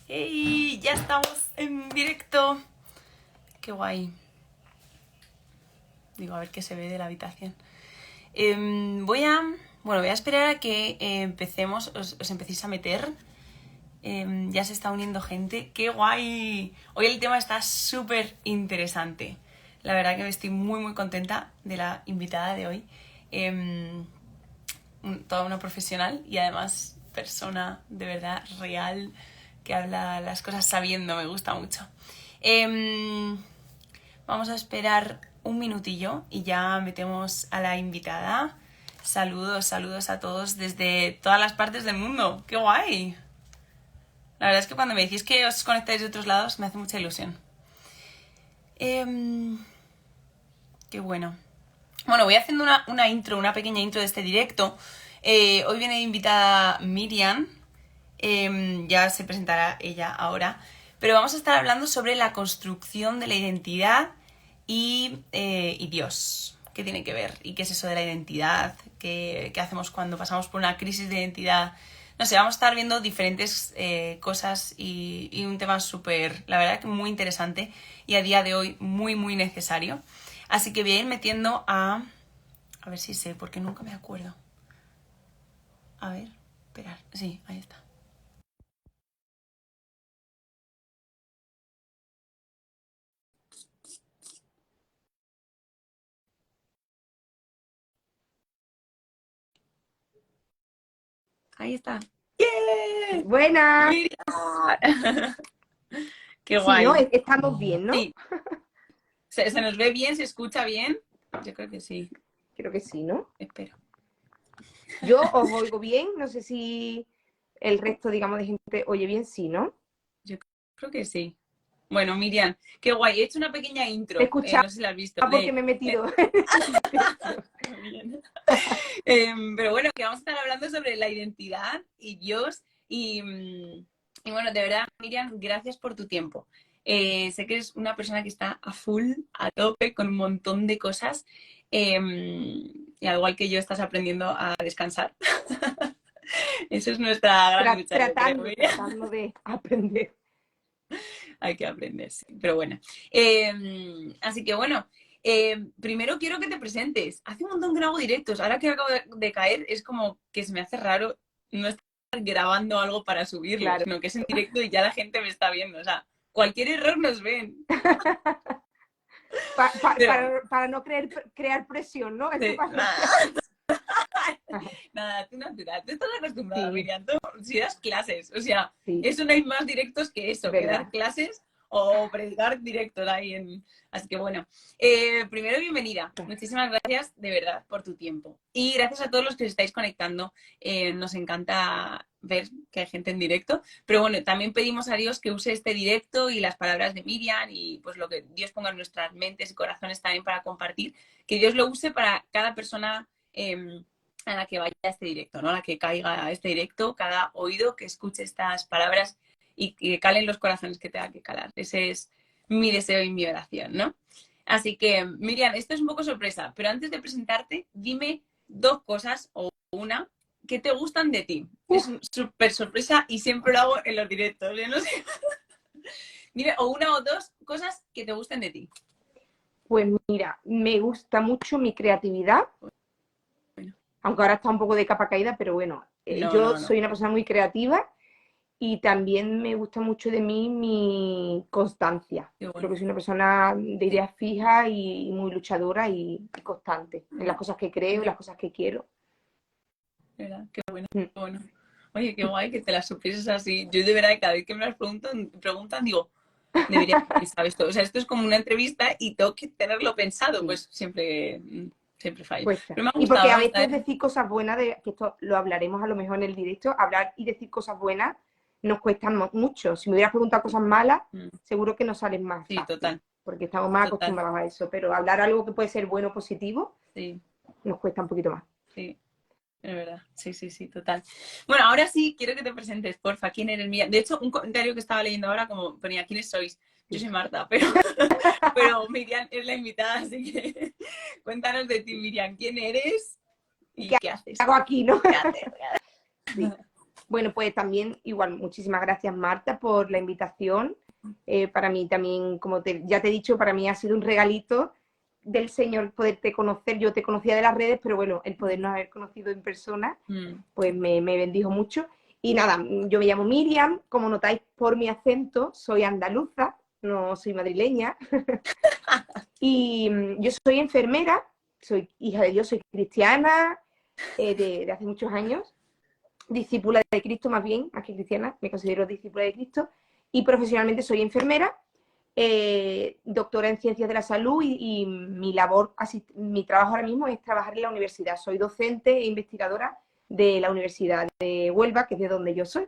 ¡Hey! Ya estamos en directo. ¡Qué guay! Digo, a ver qué se ve de la habitación. Voy a esperar a que empecemos, os empecéis a meter. Ya se está uniendo gente. ¡Qué guay! Hoy el tema está súper interesante. La verdad que me estoy muy contenta de la invitada de hoy. Toda una profesional y además persona de verdad real que habla las cosas sabiendo, me gusta mucho. Vamos a esperar un minutillo y ya metemos a la invitada. Saludos a todos desde todas las partes del mundo. ¡Qué guay! La verdad es que cuando me decís que os conectáis de otros lados me hace mucha ilusión. Qué bueno. Bueno, voy haciendo una pequeña intro de este directo. Hoy viene invitada Miriam. Ya se presentará ella ahora. Pero vamos a estar hablando sobre la construcción de la identidad y Dios. ¿Qué tiene que ver? ¿Y qué es eso de la identidad? ¿Qué hacemos cuando pasamos por una crisis de identidad? No sé, vamos a estar viendo diferentes cosas y un tema súper, la verdad que muy interesante y a día de hoy muy necesario. Así que voy a ir metiendo a ver si sé, porque nunca me acuerdo. A ver, esperar. Sí, ahí está. Ahí está. ¡Yeah! Buenas. ¡Miriam! ¡Qué Sí, ¿no? guay! Estamos bien, ¿no? Sí. ¿Se nos ve bien? ¿Se escucha bien? Yo creo que sí. Creo que sí, ¿no? Espero. Yo os oigo bien, no sé si el resto, digamos, de gente oye bien, sí, ¿no? Yo creo que sí. Bueno, Miriam, qué guay. He hecho una pequeña Te he intro. escuchado No sé si la has visto. porque me he metido en el directo. Bien. Pero bueno, que vamos a estar hablando sobre la identidad y Dios. Y bueno, de verdad, Miriam, gracias por tu tiempo. Sé que eres una persona que está a full, a tope, con un montón de cosas. Y al igual que yo, estás aprendiendo a descansar. Eso es nuestra gran lucha, yo creo, Miriam. Tratando de aprender. Hay que aprender, sí. Pero bueno. Así que bueno, primero quiero que te presentes. Hace un montón que no hago directos. Ahora que acabo de caer, es como que se me hace raro no estar grabando algo para subirlo, Claro. sino que es en directo y ya la gente me está viendo. O sea, cualquier error nos ven. Pero, Para no crear presión, ¿no? Esto para no crear nada, presión. nada, tú natural. Tú estás acostumbrada, Sí, Miriam. Tú, si das clases, o sea, sí, eso no hay más directos que es eso, que dar verdad. clases o predicar directos ahí en... Así que bueno, primero bienvenida. Muchísimas gracias de verdad por tu tiempo. Y gracias a todos los que os estáis conectando. Nos encanta ver que hay gente en directo. Pero bueno, también pedimos a Dios que use este directo y las palabras de Miriam y pues lo que Dios ponga en nuestras mentes y corazones también para compartir. Que Dios lo use para cada persona a la que vaya a este directo, ¿no? A la que caiga a este directo, cada oído que escuche estas palabras y que calen los corazones que tenga que calar. Ese es mi deseo y mi oración, ¿no? Así que, Miriam, esto es un poco sorpresa, pero antes de presentarte, dime dos cosas o una que te gustan de ti. Es súper sorpresa y siempre lo hago en los directos. ¿Eh? No sé. Dime, o una o dos cosas que te gusten de ti. Pues mira, me gusta mucho mi creatividad, Bueno, aunque ahora está un poco de capa caída, pero bueno, no, yo no, no. soy una persona muy creativa. Y también me gusta mucho de mí mi constancia. Qué Creo bueno. que soy una persona de Sí. ideas fijas y muy luchadora y constante en las cosas que creo, en las cosas que quiero. ¿Verdad? Qué bueno, Mm. qué bueno. Oye, qué guay que te las supieses así. Yo de verdad, cada vez que me las preguntan digo, debería haber pensado esto. O sea, esto es como una entrevista y tengo que tenerlo pensado. Sí, Pues siempre, siempre fallo. cuesta. Pero Y porque me a ha gustado. veces decir cosas buenas, que esto lo hablaremos a lo mejor en el directo, hablar y decir cosas buenas nos cuesta mucho. Si me hubieras preguntado cosas malas, seguro que nos salen más Sí, fácil, total, porque estamos más total. acostumbrados a eso. Pero hablar algo que puede ser bueno o positivo Sí, nos cuesta un poquito más. sí, es verdad. Sí, sí, sí, total. Bueno, ahora sí, quiero que te presentes, porfa. ¿Quién eres, Miriam? De hecho, un comentario que estaba leyendo ahora, como ponía, ¿quiénes sois? Yo Sí. soy Marta, pero Miriam es la invitada, así que cuéntanos de ti, Miriam. ¿Quién eres? ¿Y qué ¿Y qué haces? hago aquí, no? ¿Qué haces? Sí. Bueno, pues también, igual, muchísimas gracias, Marta, por la invitación. Para mí también, ya te he dicho, para mí ha sido un regalito del Señor poderte conocer. Yo te conocía de las redes, pero bueno, el podernos haber conocido en persona, pues me bendijo mucho. Y nada, yo me llamo Miriam, como notáis por mi acento, soy andaluza, no soy madrileña. Y yo soy enfermera, soy hija de Dios, soy cristiana de hace muchos años, discípula de Cristo más bien, más que cristiana, me considero discípula de Cristo, y profesionalmente soy enfermera, doctora en ciencias de la salud y mi trabajo ahora mismo es trabajar en la universidad. Soy docente e investigadora de la Universidad de Huelva, que es de donde yo soy,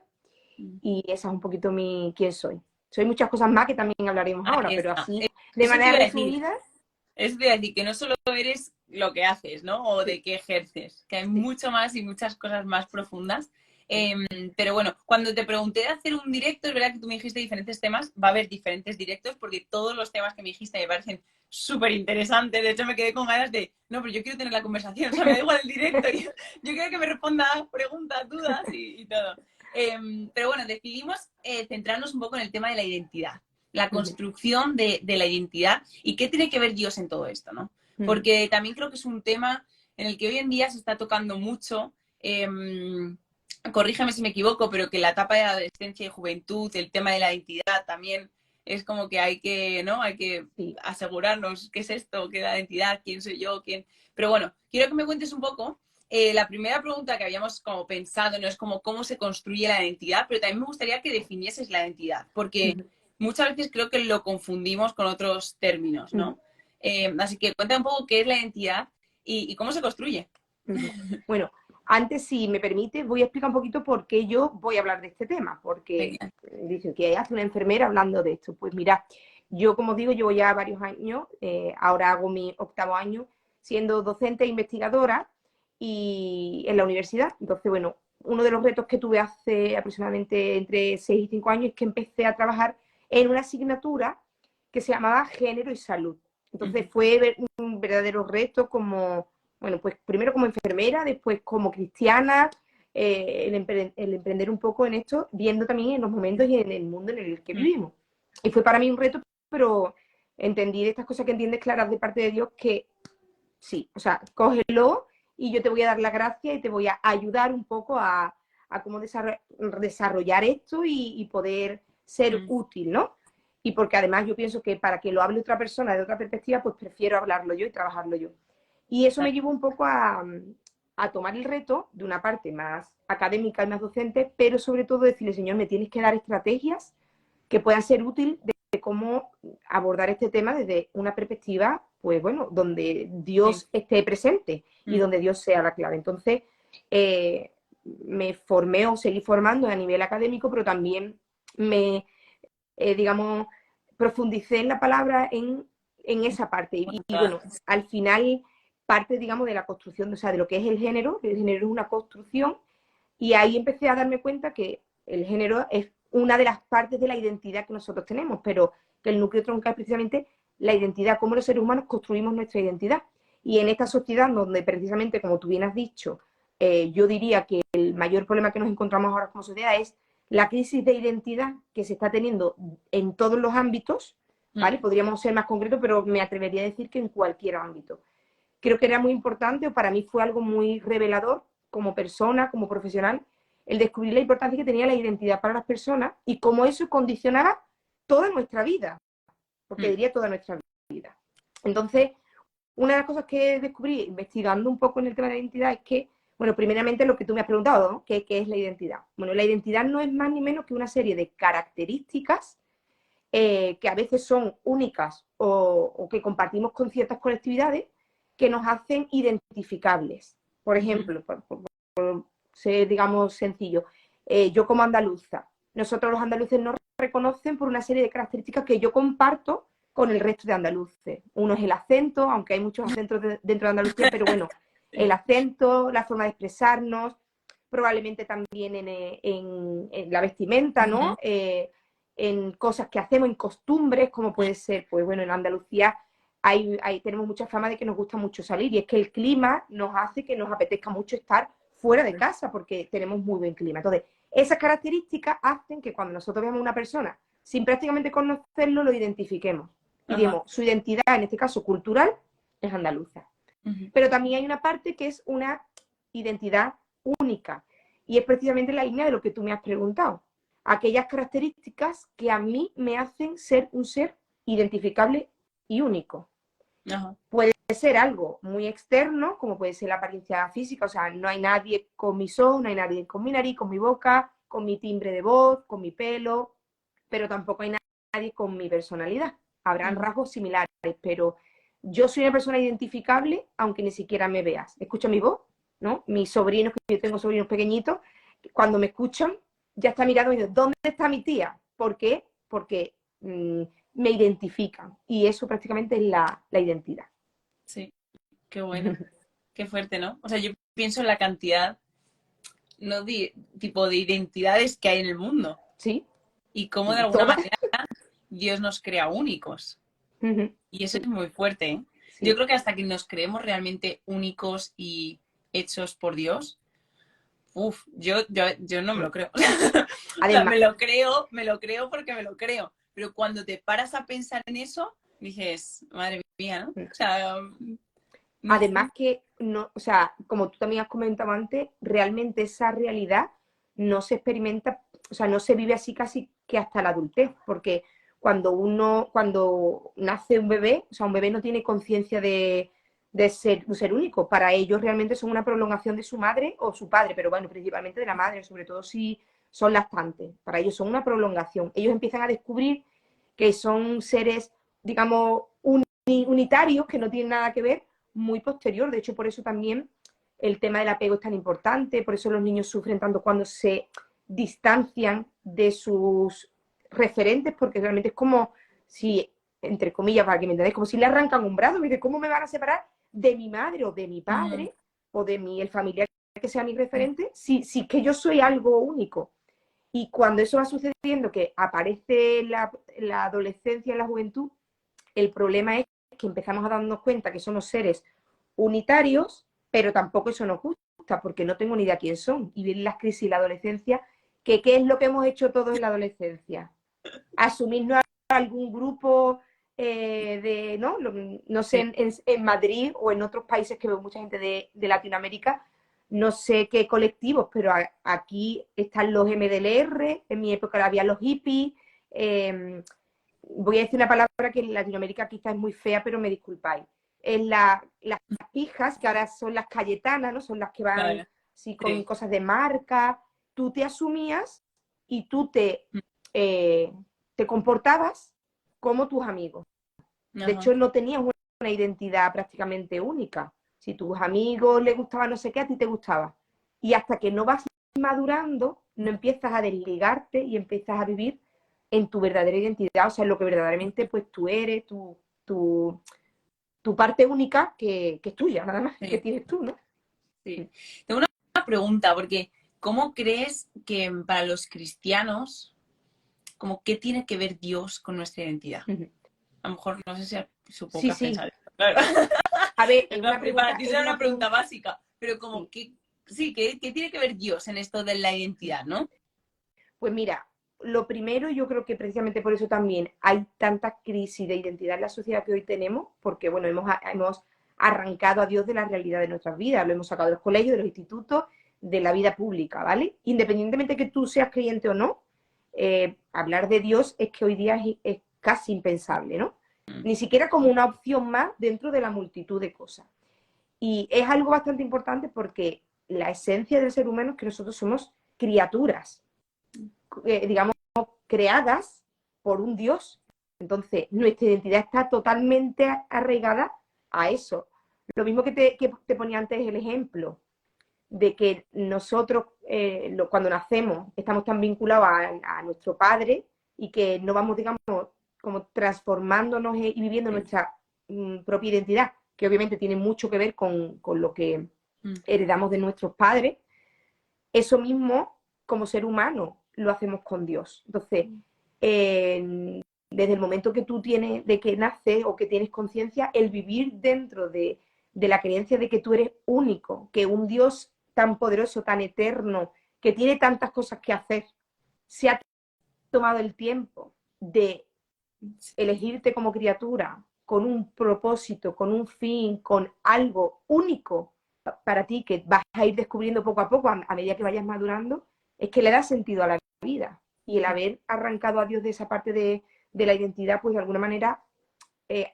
y esa es un poquito quién soy. Soy muchas cosas más que también hablaremos ahora, Ahí pero está. así, de Eso te manera iba a decir. resumida. Es decir, que no solo eres lo que haces, ¿no? O de qué ejerces, que hay mucho más y muchas cosas más profundas. Pero bueno, cuando te pregunté de hacer un directo, es verdad que tú me dijiste diferentes temas, va a haber diferentes directos porque todos los temas que me dijiste me parecen súper interesantes. De hecho, me quedé con ganas de, no, pero yo quiero tener la conversación, o sea, me da igual el directo, yo quiero que me responda preguntas, dudas y todo. Pero bueno, decidimos centrarnos un poco en el tema de la identidad, la construcción de la identidad y qué tiene que ver Dios en todo esto, ¿no? Porque también creo que es un tema en el que hoy en día se está tocando mucho. Corrígeme si me equivoco, pero que la etapa de la adolescencia y juventud, el tema de la identidad también es como que hay que, ¿no? Hay que asegurarnos qué es esto, qué es la identidad, quién soy yo, quién. Pero bueno, quiero que me cuentes un poco. La primera pregunta que habíamos como pensado no es como cómo se construye la identidad, pero también me gustaría que definieses la identidad, porque muchas veces creo que lo confundimos con otros términos, ¿no? Así que cuenta un poco qué es la identidad y cómo se construye. Bueno, antes, si me permite, voy a explicar un poquito por qué yo voy a hablar de este tema, porque dicen que hace una enfermera hablando de esto. Pues mira, yo como digo, llevo ya varios años, ahora hago mi 8º año siendo docente e investigadora y en la universidad. Entonces, bueno, uno de los retos que tuve hace aproximadamente entre 6 y 5 años es que empecé a trabajar en una asignatura que se llamaba Género y Salud. Entonces fue un verdadero reto como, bueno, pues primero como enfermera, después como cristiana, el emprender un poco en esto, viendo también en los momentos y en el mundo en el que vivimos. Y fue para mí un reto, pero entendí de estas cosas que entiendes claras de parte de Dios que sí, o sea, cógelo y yo te voy a dar la gracia y te voy a ayudar un poco a cómo desarrollar esto y poder ser útil, ¿no? Y porque además yo pienso que para que lo hable otra persona de otra perspectiva, pues prefiero hablarlo yo y trabajarlo yo. Y eso me llevó un poco a tomar el reto de una parte más académica y más docente, pero sobre todo decirle, Señor, me tienes que dar estrategias que puedan ser útiles de cómo abordar este tema desde una perspectiva, pues bueno, donde Dios esté presente y donde Dios sea la clave. Entonces, me formé o seguí formando a nivel académico, pero también me, digamos, profundicé en la palabra en esa parte. Y bueno, al final parte, digamos, de la construcción, o sea, de lo que es el género es una construcción, y ahí empecé a darme cuenta que el género es una de las partes de la identidad que nosotros tenemos, pero que el núcleo troncal es precisamente la identidad, cómo los seres humanos construimos nuestra identidad. Y en esta sociedad donde precisamente, como tú bien has dicho, yo diría que el mayor problema que nos encontramos ahora como sociedad es la crisis de identidad que se está teniendo en todos los ámbitos, ¿vale? Podríamos ser más concretos, pero me atrevería a decir que en cualquier ámbito. Creo que era muy importante, o para mí fue algo muy revelador como persona, como profesional, el descubrir la importancia que tenía la identidad para las personas y cómo eso condicionaba toda nuestra vida, porque diría toda nuestra vida. Entonces, una de las cosas que descubrí investigando un poco en el tema de la identidad es que, bueno, primeramente lo que tú me has preguntado, ¿no? ¿Qué es la identidad? Bueno, la identidad no es más ni menos que una serie de características que a veces son únicas o que compartimos con ciertas colectividades que nos hacen identificables. Por ejemplo, por ser, digamos, sencillo, yo como andaluza, nosotros los andaluces nos reconocen por una serie de características que yo comparto con el resto de andaluces. Uno es el acento, aunque hay muchos acentos dentro de Andalucía, pero bueno, el acento, la forma de expresarnos, probablemente también en la vestimenta, ¿no? En cosas que hacemos, en costumbres, como puede ser, pues bueno, en Andalucía tenemos mucha fama de que nos gusta mucho salir, y es que el clima nos hace que nos apetezca mucho estar fuera de casa porque tenemos muy buen clima. Entonces, Esas características hacen que cuando nosotros veamos a una persona, sin prácticamente conocerlo, lo identifiquemos. Y digamos, su identidad, en este caso cultural, es andaluza. Pero también hay una parte que es una identidad única. Y es precisamente la línea de lo que tú me has preguntado. Aquellas características que a mí me hacen ser un ser identificable y único. Puede ser algo muy externo, como puede ser la apariencia física, o sea, no hay nadie con mi son, no hay nadie con mi nariz, con mi boca, con mi timbre de voz, con mi pelo, pero tampoco hay nadie con mi personalidad. Habrán rasgos similares, pero yo soy una persona identificable, aunque ni siquiera me veas. Escucha mi voz, ¿no? Mis sobrinos, que yo tengo sobrinos pequeñitos, cuando me escuchan, ya está mirando y dicen, ¿dónde está mi tía? ¿Por qué? Porque me identifican. Y eso prácticamente es la identidad. Sí, qué bueno. Qué fuerte, ¿no? O sea, yo pienso en la cantidad, no tipo de identidades que hay en el mundo. Sí. Y cómo de alguna manera Dios nos crea únicos. Y eso es muy fuerte, ¿eh? Sí. Yo creo que hasta que nos creemos realmente únicos y hechos por Dios, yo no me lo creo. Además, o sea, me lo creo porque me lo creo. Pero cuando te paras a pensar en eso, dices, madre mía, ¿no? O sea, además que, no, o sea, como tú también has comentado antes, realmente esa realidad no se experimenta, o sea, no se vive así casi que hasta la adultez, porque cuando nace un bebé, o sea, un bebé no tiene conciencia de ser un ser único. Para ellos realmente son una prolongación de su madre o su padre, pero bueno, principalmente de la madre, sobre todo si son lactantes. Para ellos son una prolongación. Ellos empiezan a descubrir que son seres, digamos, unitarios, que no tienen nada que ver, muy posterior. De hecho, por eso también el tema del apego es tan importante, por eso los niños sufren tanto cuando se distancian de sus referentes, porque realmente es como si, entre comillas, para que me entendáis, como si le arrancan un brazo, y dice, ¿cómo me van a separar de mi madre o de mi padre o de el familiar que sea mi referente si que yo soy algo único? Y cuando eso va sucediendo, que aparece la adolescencia y la juventud, el problema es que empezamos a darnos cuenta que somos seres unitarios, pero tampoco eso nos gusta, porque no tengo ni idea quién son. Y vienen las crisis y la adolescencia, que ¿qué es lo que hemos hecho todos en la adolescencia? Asumirnos a algún grupo no sé, en Madrid o en otros países que veo mucha gente de Latinoamérica, no sé qué colectivos, pero aquí están los MDLR, en mi época había los hippies, voy a decir una palabra que en Latinoamérica quizás es muy fea, pero me disculpáis. Las pijas, que ahora son las cayetanas, ¿no? Son las que van así con cosas de marca. Tú te asumías y tú te comportabas como tus amigos. De hecho, no tenías una identidad prácticamente única. Si tus amigos les gustaba no sé qué, a ti te gustaba. Y hasta que no vas madurando, no empiezas a desligarte y empiezas a vivir en tu verdadera identidad, o sea, en lo que verdaderamente pues tú eres, tu parte única que es tuya, nada más, que tienes tú, ¿no? Sí. Tengo una pregunta, porque ¿cómo crees que para los cristianos, como qué tiene que ver Dios con nuestra identidad? A lo mejor, no sé si supongo que has pensado. Claro. A ver, para ti será una pregunta básica, pero como ¿qué tiene que ver Dios en esto de la identidad, no? Pues mira, lo primero, yo creo que precisamente por eso también hay tanta crisis de identidad en la sociedad que hoy tenemos, porque bueno, hemos arrancado a Dios de la realidad de nuestras vidas, lo hemos sacado de los colegios, de los institutos, de la vida pública, ¿vale? Independientemente de que tú seas creyente o no, hablar de Dios es que hoy día es casi impensable, ¿no? Ni siquiera como una opción más dentro de la multitud de cosas. Y es algo bastante importante porque la esencia del ser humano es que nosotros somos criaturas, digamos, creadas por un Dios. Entonces, nuestra identidad está totalmente arraigada a eso. Lo mismo que te ponía antes el ejemplo de que nosotros, cuando nacemos, estamos tan vinculados a nuestro Padre y que no vamos, digamos, como transformándonos y viviendo nuestra propia identidad, que obviamente tiene mucho que ver con lo que heredamos de nuestros padres. Eso mismo, como ser humano, lo hacemos con Dios. Entonces, desde el momento que tú tienes, de que naces o que tienes conciencia, el vivir dentro de la creencia de que tú eres único, que un Dios tan poderoso, tan eterno, que tiene tantas cosas que hacer, se ha tomado el tiempo de elegirte como criatura con un propósito, con un fin, con algo único para ti que vas a ir descubriendo poco a poco a medida que vayas madurando, es que le da sentido a la vida. Y el haber arrancado a Dios de esa parte de la identidad, pues de alguna manera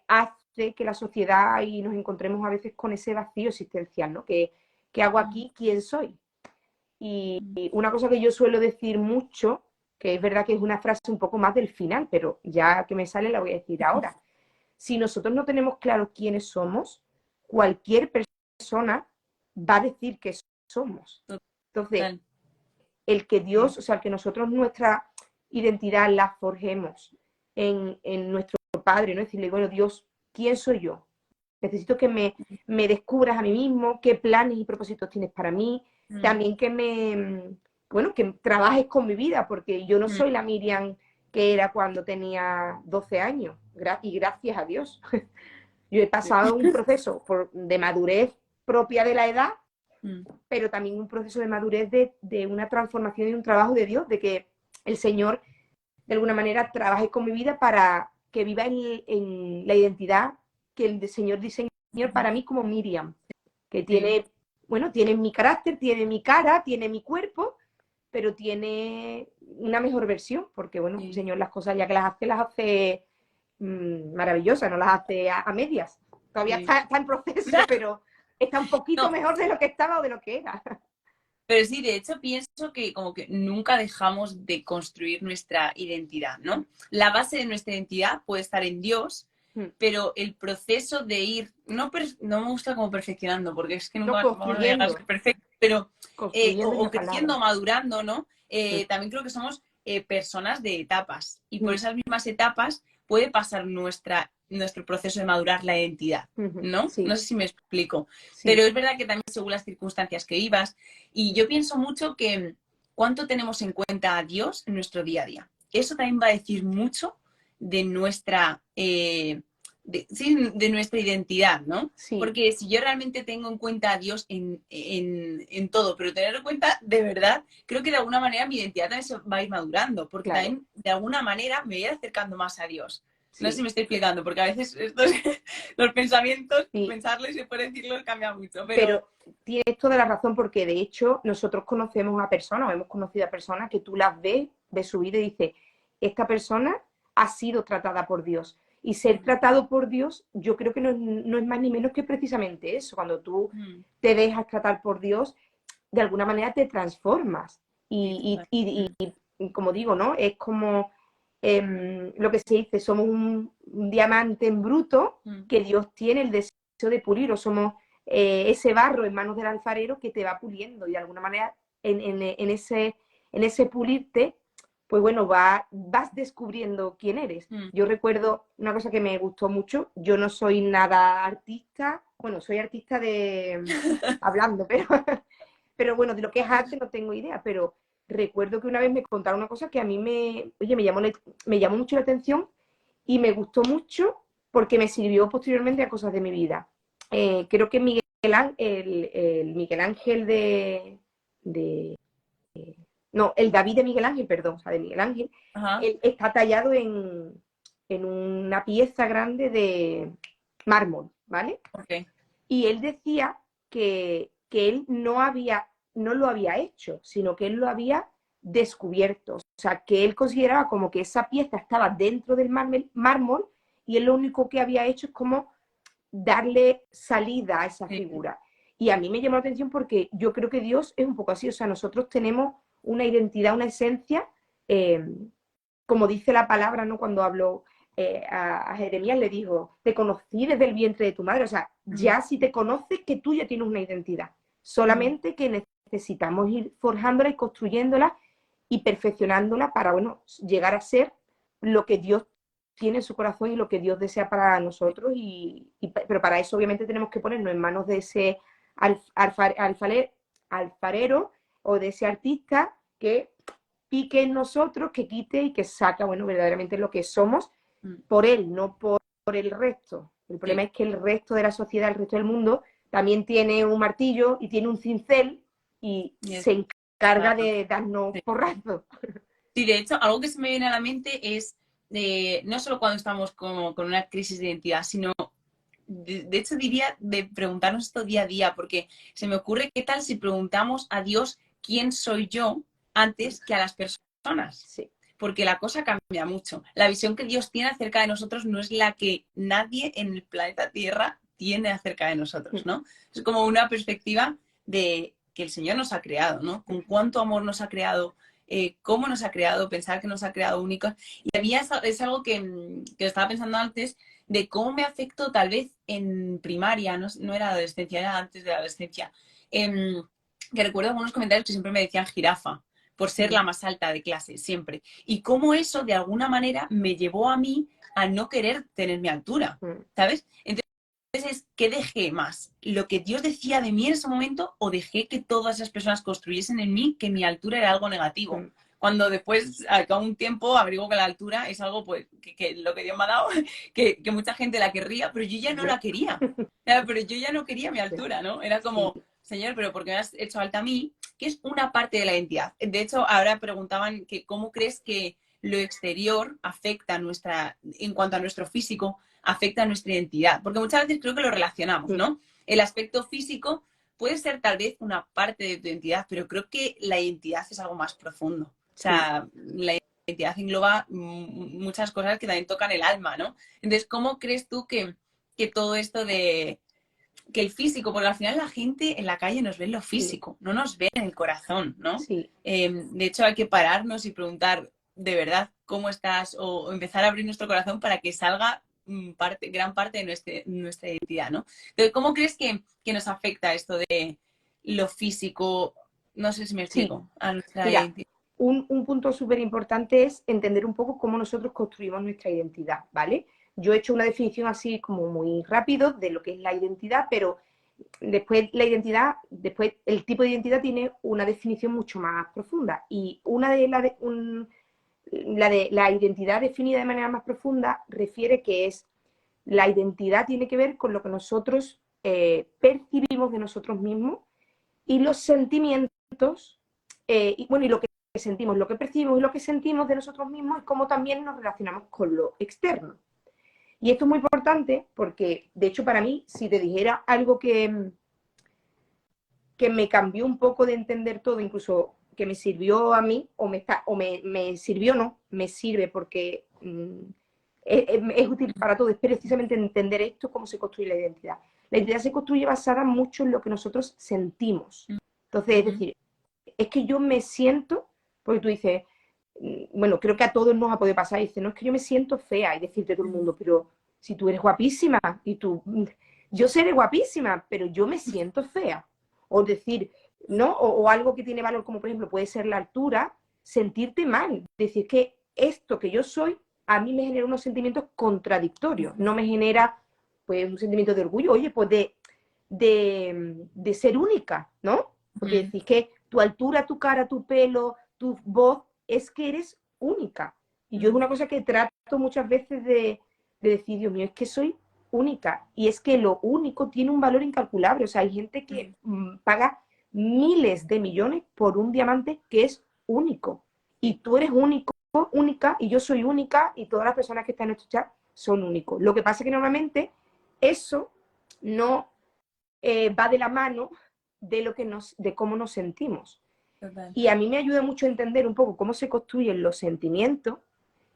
hace que la sociedad y nos encontremos a veces con ese vacío existencial, ¿no? ¿Qué hago aquí? ¿Quién soy? Y una cosa que yo suelo decir mucho, que es verdad que es una frase un poco más del final, pero ya que me sale la voy a decir ahora. Si nosotros no tenemos claro quiénes somos, cualquier persona va a decir que somos. Entonces, el que Dios, o sea, el que nosotros nuestra identidad la forjemos en nuestro Padre, ¿no? Decirle, bueno, Dios, ¿quién soy yo? Necesito que me descubras a mí mismo, qué planes y propósitos tienes para mí, también que trabajes con mi vida, porque yo no soy la Miriam que era cuando tenía 12 años, y gracias a Dios. Yo he pasado un proceso de madurez propia de la edad, pero también un proceso de madurez de una transformación y un trabajo de Dios, de que el Señor, de alguna manera, trabaje con mi vida para que viva en la identidad que el Señor diseñó para mí como Miriam, que tiene, bueno, tiene mi carácter, tiene mi cara, tiene mi cuerpo, pero tiene una mejor versión, porque bueno, el Señor las cosas ya que las hace maravillosas, no las hace a medias. Todavía está en proceso, pero está un poquito mejor de lo que estaba o de lo que era. Pero sí, de hecho pienso que como que nunca dejamos de construir nuestra identidad, ¿no? La base de nuestra identidad puede estar en Dios, pero el proceso de ir, no me gusta como perfeccionando, porque es que nunca vamos a llegar a ser perfecto, pero o creciendo, madurando, ¿no? También creo que somos personas de etapas, y por esas mismas etapas puede pasar nuestro proceso de madurar la identidad, ¿no? Sí. No sé si me explico, pero es verdad que también según las circunstancias que vivas, y yo pienso mucho que cuánto tenemos en cuenta a Dios en nuestro día a día. Eso también va a decir mucho de nuestra, de nuestra identidad, ¿no? Sí. Porque si yo realmente tengo en cuenta a Dios en todo, pero tenerlo en cuenta de verdad, creo que de alguna manera mi identidad también se va a ir madurando, porque también de alguna manera me voy a ir acercando más a Dios. No sé si me estoy explicando, porque a veces los pensamientos, pensarlos y después decirlos cambia mucho. Pero tienes toda la razón, porque de hecho nosotros conocemos a personas, o hemos conocido a personas que tú las ves su vida y dices, esta persona ha sido tratada por Dios. Y ser tratado por Dios, yo creo que no es más ni menos que precisamente eso. Cuando tú te dejas tratar por Dios, de alguna manera te transformas. Y como digo, ¿no? Es como lo que se dice, somos un diamante en bruto que Dios tiene el deseo de pulir, o somos ese barro en manos del alfarero que te va puliendo, y de alguna manera en ese pulirte, pues bueno, vas descubriendo quién eres. Yo recuerdo una cosa que me gustó mucho, yo no soy nada artista, bueno, soy artista hablando, pero bueno, de lo que es arte no tengo idea, pero recuerdo que una vez me contaron una cosa que a mí me llamó mucho la atención y me gustó mucho porque me sirvió posteriormente a cosas de mi vida. Creo que el Miguel Ángel no, el David de Miguel Ángel, perdón, o sea, de Miguel Ángel, él está tallado en una pieza grande de mármol, ¿vale? Okay. Y él decía que él no lo había hecho, sino que él lo había descubierto. O sea, que él consideraba como que esa pieza estaba dentro del mármol y él lo único que había hecho es como darle salida a esa figura. Y a mí me llamó la atención porque yo creo que Dios es un poco así. O sea, nosotros tenemos una identidad, una esencia, como dice la palabra, ¿no? Cuando habló a Jeremías, le dijo, te conocí desde el vientre de tu madre. O sea, ya si te conoces, que tú ya tienes una identidad. Solamente que necesitamos ir forjándola y construyéndola y perfeccionándola para, bueno, llegar a ser lo que Dios tiene en su corazón y lo que Dios desea para nosotros. Pero para eso, obviamente, tenemos que ponernos en manos de ese alfarero o de ese artista que pique en nosotros, que quite y que saca, bueno, verdaderamente lo que somos por él, no por el resto. El problema es que el resto de la sociedad, el resto del mundo, también tiene un martillo y tiene un cincel y se carga de darnos Sí. porrazos. Sí, de hecho, algo que se me viene a la mente es no solo cuando estamos como con una crisis de identidad, sino, de hecho, diría de preguntarnos esto día a día, porque se me ocurre qué tal si preguntamos a Dios quién soy yo antes que a las personas. Sí. Porque la cosa cambia mucho. La visión que Dios tiene acerca de nosotros no es la que nadie en el planeta Tierra tiene acerca de nosotros, ¿no? Es como una perspectiva de que el Señor nos ha creado, ¿no? Con cuánto amor nos ha creado, cómo nos ha creado, pensar que nos ha creado únicos. Y había es algo que estaba pensando antes, de cómo me afectó tal vez en primaria, no era adolescencia, era antes de la adolescencia, que recuerdo algunos comentarios que siempre me decían jirafa, por ser la más alta de clase, siempre. Y cómo eso, de alguna manera, me llevó a mí a no querer tener mi altura, ¿sabes? Entonces, ¿qué dejé más? ¿Lo que Dios decía de mí en ese momento o dejé que todas esas personas construyesen en mí que mi altura era algo negativo? Cuando después, a un tiempo, averiguo que la altura es algo, pues, que lo que Dios me ha dado, que mucha gente la querría, pero yo ya no la quería. Pero yo ya no quería mi altura, ¿no? Era como, Señor, pero ¿por qué me has hecho alta a mí? Que es una parte de la identidad. De hecho, ahora preguntaban que cómo crees que lo exterior afecta en cuanto a nuestro físico, afecta a nuestra identidad. Porque muchas veces creo que lo relacionamos, ¿no? El aspecto físico puede ser tal vez una parte de tu identidad, pero creo que la identidad es algo más profundo. O sea, la identidad engloba muchas cosas que también tocan el alma, ¿no? Entonces, ¿cómo crees tú que todo esto de que el físico, porque al final la gente en la calle nos ve en lo físico, no nos ve en el corazón, ¿no? Sí. De hecho, hay que pararnos y preguntar de verdad cómo estás o empezar a abrir nuestro corazón para que salga gran parte de nuestra identidad, ¿no? Entonces, ¿cómo crees que nos afecta esto de lo físico? No sé si me explico, a nuestra Mira, identidad. un punto súper importante es entender un poco cómo nosotros construimos nuestra identidad, ¿vale? Yo he hecho una definición así como muy rápido de lo que es la identidad, pero después el tipo de identidad tiene una definición mucho más profunda. Y la identidad definida de manera más profunda refiere que la identidad tiene que ver con lo que nosotros percibimos de nosotros mismos y los sentimientos, y lo que sentimos, lo que percibimos y lo que sentimos de nosotros mismos es cómo también nos relacionamos con lo externo. Y esto es muy importante porque, de hecho, para mí, si te dijera algo que me cambió un poco de entender todo, incluso que me sirvió a mí, me sirvió, no, me sirve porque es útil para todo, es precisamente entender esto, cómo se construye la identidad. La identidad se construye basada mucho en lo que nosotros sentimos. Entonces, es decir, es que yo me siento, porque tú dices, bueno, creo que a todos nos ha podido pasar, y dices, no, es que yo me siento fea, y decirte todo el mundo, pero si tú eres guapísima, y tú, yo seré guapísima, pero yo me siento fea. O decir, ¿no? O algo que tiene valor, como por ejemplo puede ser la altura, sentirte mal, decir que esto que yo soy, a mí me genera unos sentimientos contradictorios, no me genera pues un sentimiento de orgullo, oye, pues de ser única, ¿no? Porque decís que tu altura, tu cara, tu pelo, tu voz, es que eres única. Y yo es una cosa que trato muchas veces de decir, Dios mío, es que soy única. Y es que lo único tiene un valor incalculable. O sea, hay gente que paga miles de millones por un diamante que es único. Y tú eres único, única, y yo soy única, y todas las personas que están en este chat son únicos. Lo que pasa es que normalmente eso no va de la mano de cómo nos sentimos. Total. Y a mí me ayuda mucho a entender un poco cómo se construyen los sentimientos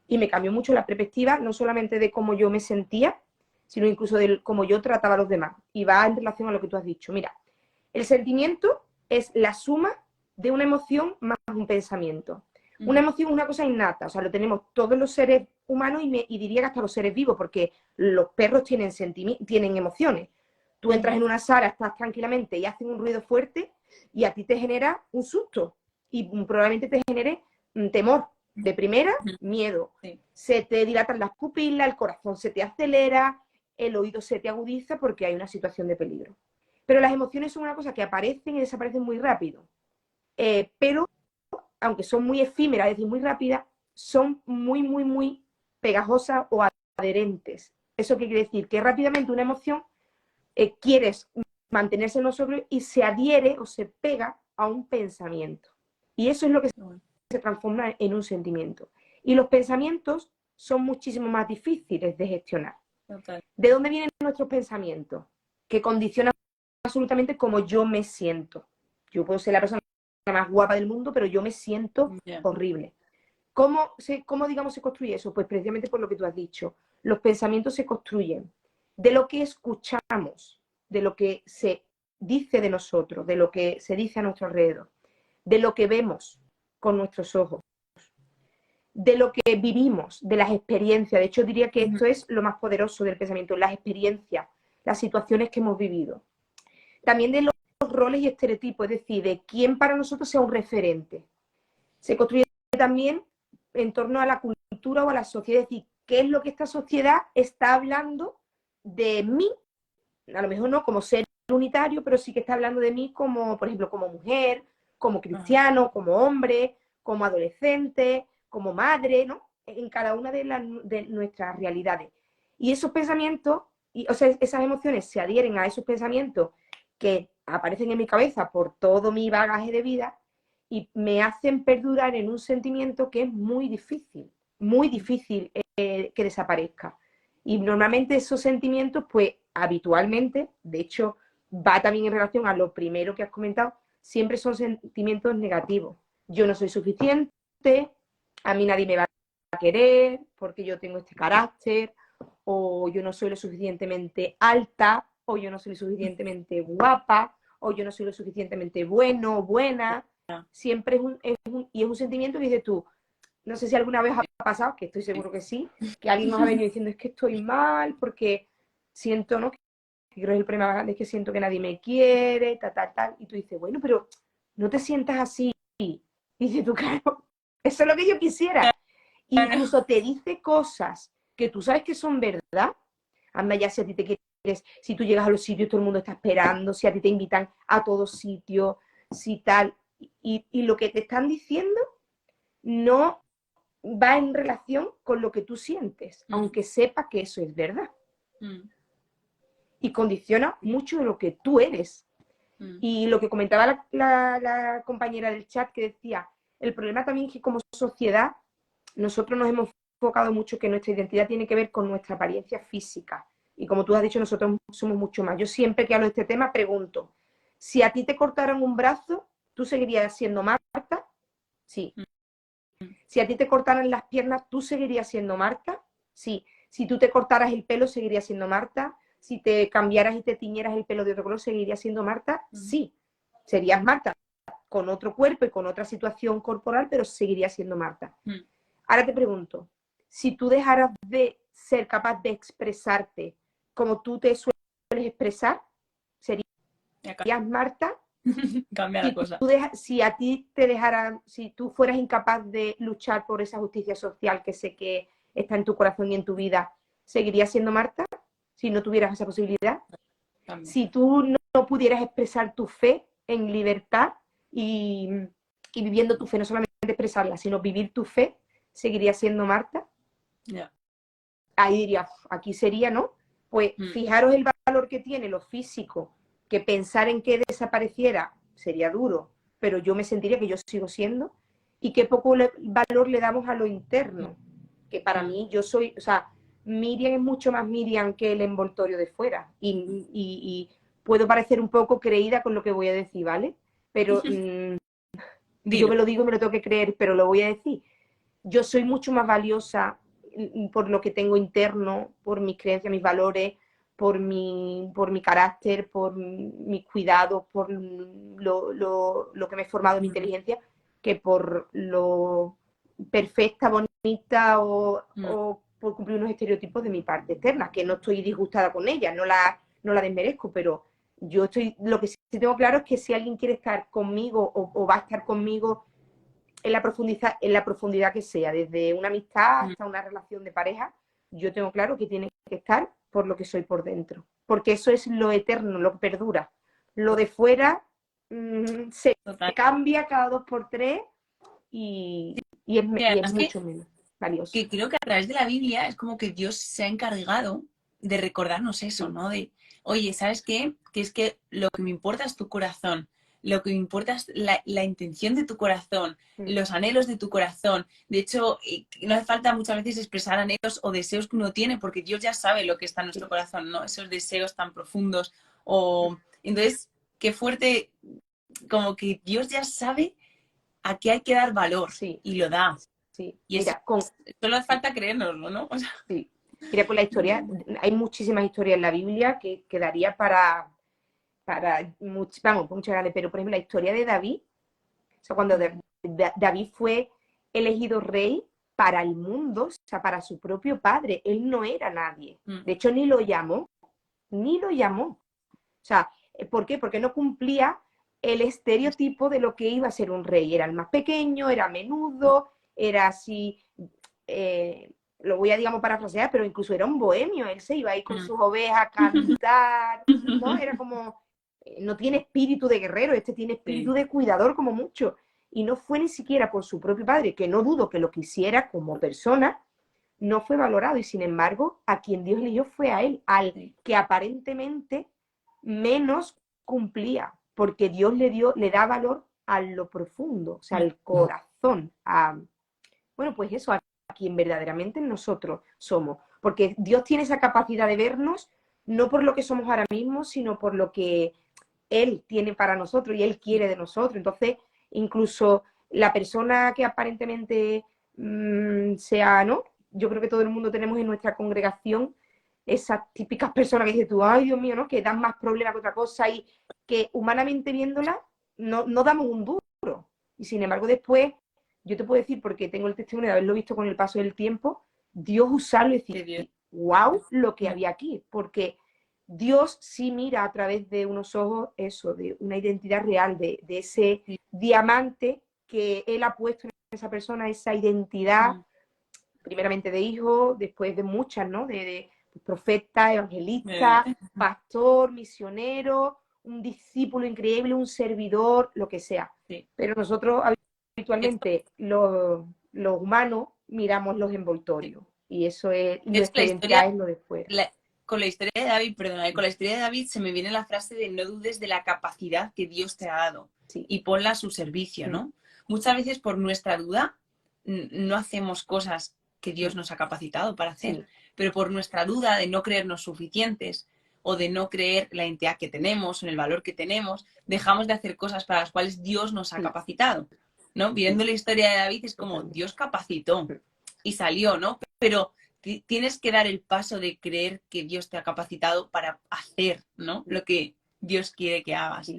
y me cambió mucho la perspectiva, no solamente de cómo yo me sentía, sino incluso de cómo yo trataba a los demás. Y va en relación a lo que tú has dicho. Mira, el sentimiento es la suma de una emoción más un pensamiento. Una emoción es una cosa innata, o sea, lo tenemos todos los seres humanos y diría que hasta los seres vivos, porque los perros tienen emociones. Tú entras en una sala, estás tranquilamente y hacen un ruido fuerte y a ti te genera un susto y probablemente te genere temor. De primera, miedo. Sí. Se te dilatan las pupilas, el corazón se te acelera, el oído se te agudiza porque hay una situación de peligro. Pero las emociones son una cosa que aparecen y desaparecen muy rápido. Pero, aunque son muy efímeras, es decir, muy rápidas, son muy, muy, muy pegajosas o adherentes. ¿Eso qué quiere decir? Que rápidamente una emoción quieres mantenerse en nosotros y se adhiere o se pega a un pensamiento. Y eso es lo que se transforma en un sentimiento. Y los pensamientos son muchísimo más difíciles de gestionar. Total. ¿De dónde vienen nuestros pensamientos? Que condicionan absolutamente cómo yo me siento. Yo puedo ser la persona más guapa del mundo, pero yo me siento horrible. ¿Cómo, digamos, se construye eso? Pues precisamente por lo que tú has dicho. Los pensamientos se construyen de lo que escuchamos, de lo que se dice de nosotros, de lo que se dice a nuestro alrededor, de lo que vemos con nuestros ojos, de lo que vivimos, de las experiencias. De hecho, diría que esto es lo más poderoso del pensamiento, las experiencias, las situaciones que hemos vivido. También de los roles y estereotipos, es decir, de quién para nosotros sea un referente. Se construye también en torno a la cultura o a la sociedad, es decir, qué es lo que esta sociedad está hablando de mí, a lo mejor no como ser unitario, pero sí que está hablando de mí como, por ejemplo, como mujer, como cristiano, como hombre, como adolescente, como madre, ¿no? En cada una de nuestras realidades. Y esos pensamientos, o sea, esas emociones se adhieren a esos pensamientos que aparecen en mi cabeza por todo mi bagaje de vida y me hacen perdurar en un sentimiento que es muy difícil que desaparezca. Y normalmente esos sentimientos, pues habitualmente, de hecho, va también en relación a lo primero que has comentado, siempre son sentimientos negativos. Yo no soy suficiente, a mí nadie me va a querer porque yo tengo este carácter, o yo no soy lo suficientemente alta, o yo no soy lo suficientemente guapa, o yo no soy lo suficientemente bueno o buena. Siempre es un sentimiento que dices tú, no sé si alguna vez ha pasado, que estoy seguro que sí, que alguien nos ha venido diciendo es que estoy mal porque siento, ¿no? Que creo que el problema más grande es que siento que nadie me quiere, tal, y tú dices, bueno, pero no te sientas así. Y dices tú, claro, eso es lo que yo quisiera. Incluso te dice cosas que tú sabes que son verdad. Anda ya, si a ti te quieres, si tú llegas a los sitios, todo el mundo está esperando, si a ti te invitan a todos sitios, si tal. Y lo que te están diciendo no va en relación con lo que tú sientes, aunque sepa que eso es verdad. Y condiciona mucho de lo que tú eres. Y lo que comentaba la compañera del chat que decía, el problema también es que como sociedad nosotros nos hemos enfocado mucho que nuestra identidad tiene que ver con nuestra apariencia física. Y como tú has dicho, nosotros somos mucho más. Yo siempre que hablo de este tema pregunto, si a ti te cortaran un brazo, ¿tú seguirías siendo Marta? Sí. Si a ti te cortaran las piernas, ¿tú seguirías siendo Marta? Sí. Si tú te cortaras el pelo, ¿seguirías siendo Marta? Si te cambiaras y te tiñeras el pelo de otro color, ¿seguirías siendo Marta? Sí. Serías Marta con otro cuerpo y con otra situación corporal, pero seguirías siendo Marta. Ahora te pregunto, si tú dejaras de ser capaz de expresarte como tú te sueles expresar, ¿serías Marta? Cambia la cosa. Si a ti te dejaran, si tú fueras incapaz de luchar por esa justicia social que sé que está en tu corazón y en tu vida, ¿seguirías siendo Marta? Si no tuvieras esa posibilidad. Cambia. Si tú no pudieras expresar tu fe en libertad y viviendo tu fe, no solamente expresarla, sino vivir tu fe, ¿seguirías siendo Marta? Yeah. Ahí diría, aquí sería, ¿no? Pues fijaros el valor que tiene lo físico, que pensar en que desapareciera sería duro, pero yo me sentiría que yo sigo siendo, y qué poco valor le damos a lo interno, que para mí yo soy, o sea, Miriam es mucho más Miriam que el envoltorio de fuera, y puedo parecer un poco creída con lo que voy a decir, ¿vale? Pero yo me lo digo y me lo tengo que creer, pero lo voy a decir. Yo soy mucho más valiosa por lo que tengo interno, por mis creencias, mis valores, por mi carácter, por mis cuidados, por lo que me he formado en mi inteligencia, que por lo perfecta, bonita o por cumplir unos estereotipos de mi parte externa, que no estoy disgustada con ella, no la desmerezco, pero yo lo que sí tengo claro es que si alguien quiere estar conmigo o va a estar conmigo en la profundidad que sea, desde una amistad hasta una relación de pareja, yo tengo claro que tiene que estar por lo que soy por dentro, porque eso es lo eterno, lo que perdura. Lo de fuera se cambia cada 2 por 3 y es mucho menos valioso. Que creo que a través de la Biblia es como que Dios se ha encargado de recordarnos eso, ¿no? De, oye, ¿sabes qué? Que es que lo que me importa es tu corazón. lo que importa es la intención de tu corazón, los anhelos de tu corazón. De hecho, no hace falta muchas veces expresar anhelos o deseos que uno tiene, porque Dios ya sabe lo que está en nuestro corazón, ¿no? Esos deseos tan profundos. Entonces, qué fuerte, como que Dios ya sabe a qué hay que dar valor Sí, y lo da. sí. Y eso, solo hace falta creérnoslo, ¿no? O sea, sí. Mira, con la historia, hay muchísimas historias en la Biblia que quedaría vamos, muchas grandes, pero por ejemplo la historia de David, o sea, cuando David fue elegido rey para el mundo, o sea, para su propio padre, él no era nadie. De hecho, ni lo llamó. O sea, ¿por qué? Porque no cumplía el estereotipo de lo que iba a ser un rey. Era el más pequeño, era menudo, era así, lo voy a, digamos, parafrasear, pero incluso era un bohemio. Él se iba ahí con sus ovejas a cantar, ¿no? Era como, no tiene espíritu de guerrero, este tiene espíritu de cuidador como mucho. Y no fue ni siquiera por su propio padre, que no dudo que lo quisiera como persona, no fue valorado. Y sin embargo, a quien Dios eligió fue a él, al que aparentemente menos cumplía, porque Dios le da valor a lo profundo, o sea, al corazón, bueno, pues eso, a quien verdaderamente nosotros somos. Porque Dios tiene esa capacidad de vernos, no por lo que somos ahora mismo, sino por lo que Él tiene para nosotros y Él quiere de nosotros. Entonces, incluso la persona que aparentemente sea, ¿no? Yo creo que todo el mundo tenemos en nuestra congregación esas típicas personas que dices tú, ay Dios mío, ¿no? Que dan más problemas que otra cosa y que humanamente viéndola no damos un duro. Y sin embargo después, yo te puedo decir, porque tengo el testimonio de haberlo visto con el paso del tiempo, Dios usarlo y decir, wow, lo que había aquí, porque Dios sí mira a través de unos ojos eso, de una identidad real, de ese diamante que Él ha puesto en esa persona, esa identidad, primeramente de hijo, después de muchas, ¿no? De profeta, evangelista, pastor, misionero, un discípulo increíble, un servidor, lo que sea. Pero nosotros habitualmente, los humanos, miramos los envoltorios. Y eso es, nuestra identidad es lo de fuera. Con la historia de David, perdona, con la historia de David se me viene la frase de no dudes de la capacidad que Dios te ha dado y ponla a su servicio, ¿no? Muchas veces por nuestra duda no hacemos cosas que Dios nos ha capacitado para hacer, pero por nuestra duda de no creernos suficientes o de no creer la identidad que tenemos o en el valor que tenemos, dejamos de hacer cosas para las cuales Dios nos ha capacitado, ¿no? Viendo la historia de David es como Dios capacitó y salió, ¿no? Pero tienes que dar el paso de creer que Dios te ha capacitado para hacer, ¿no? Lo que Dios quiere que hagas.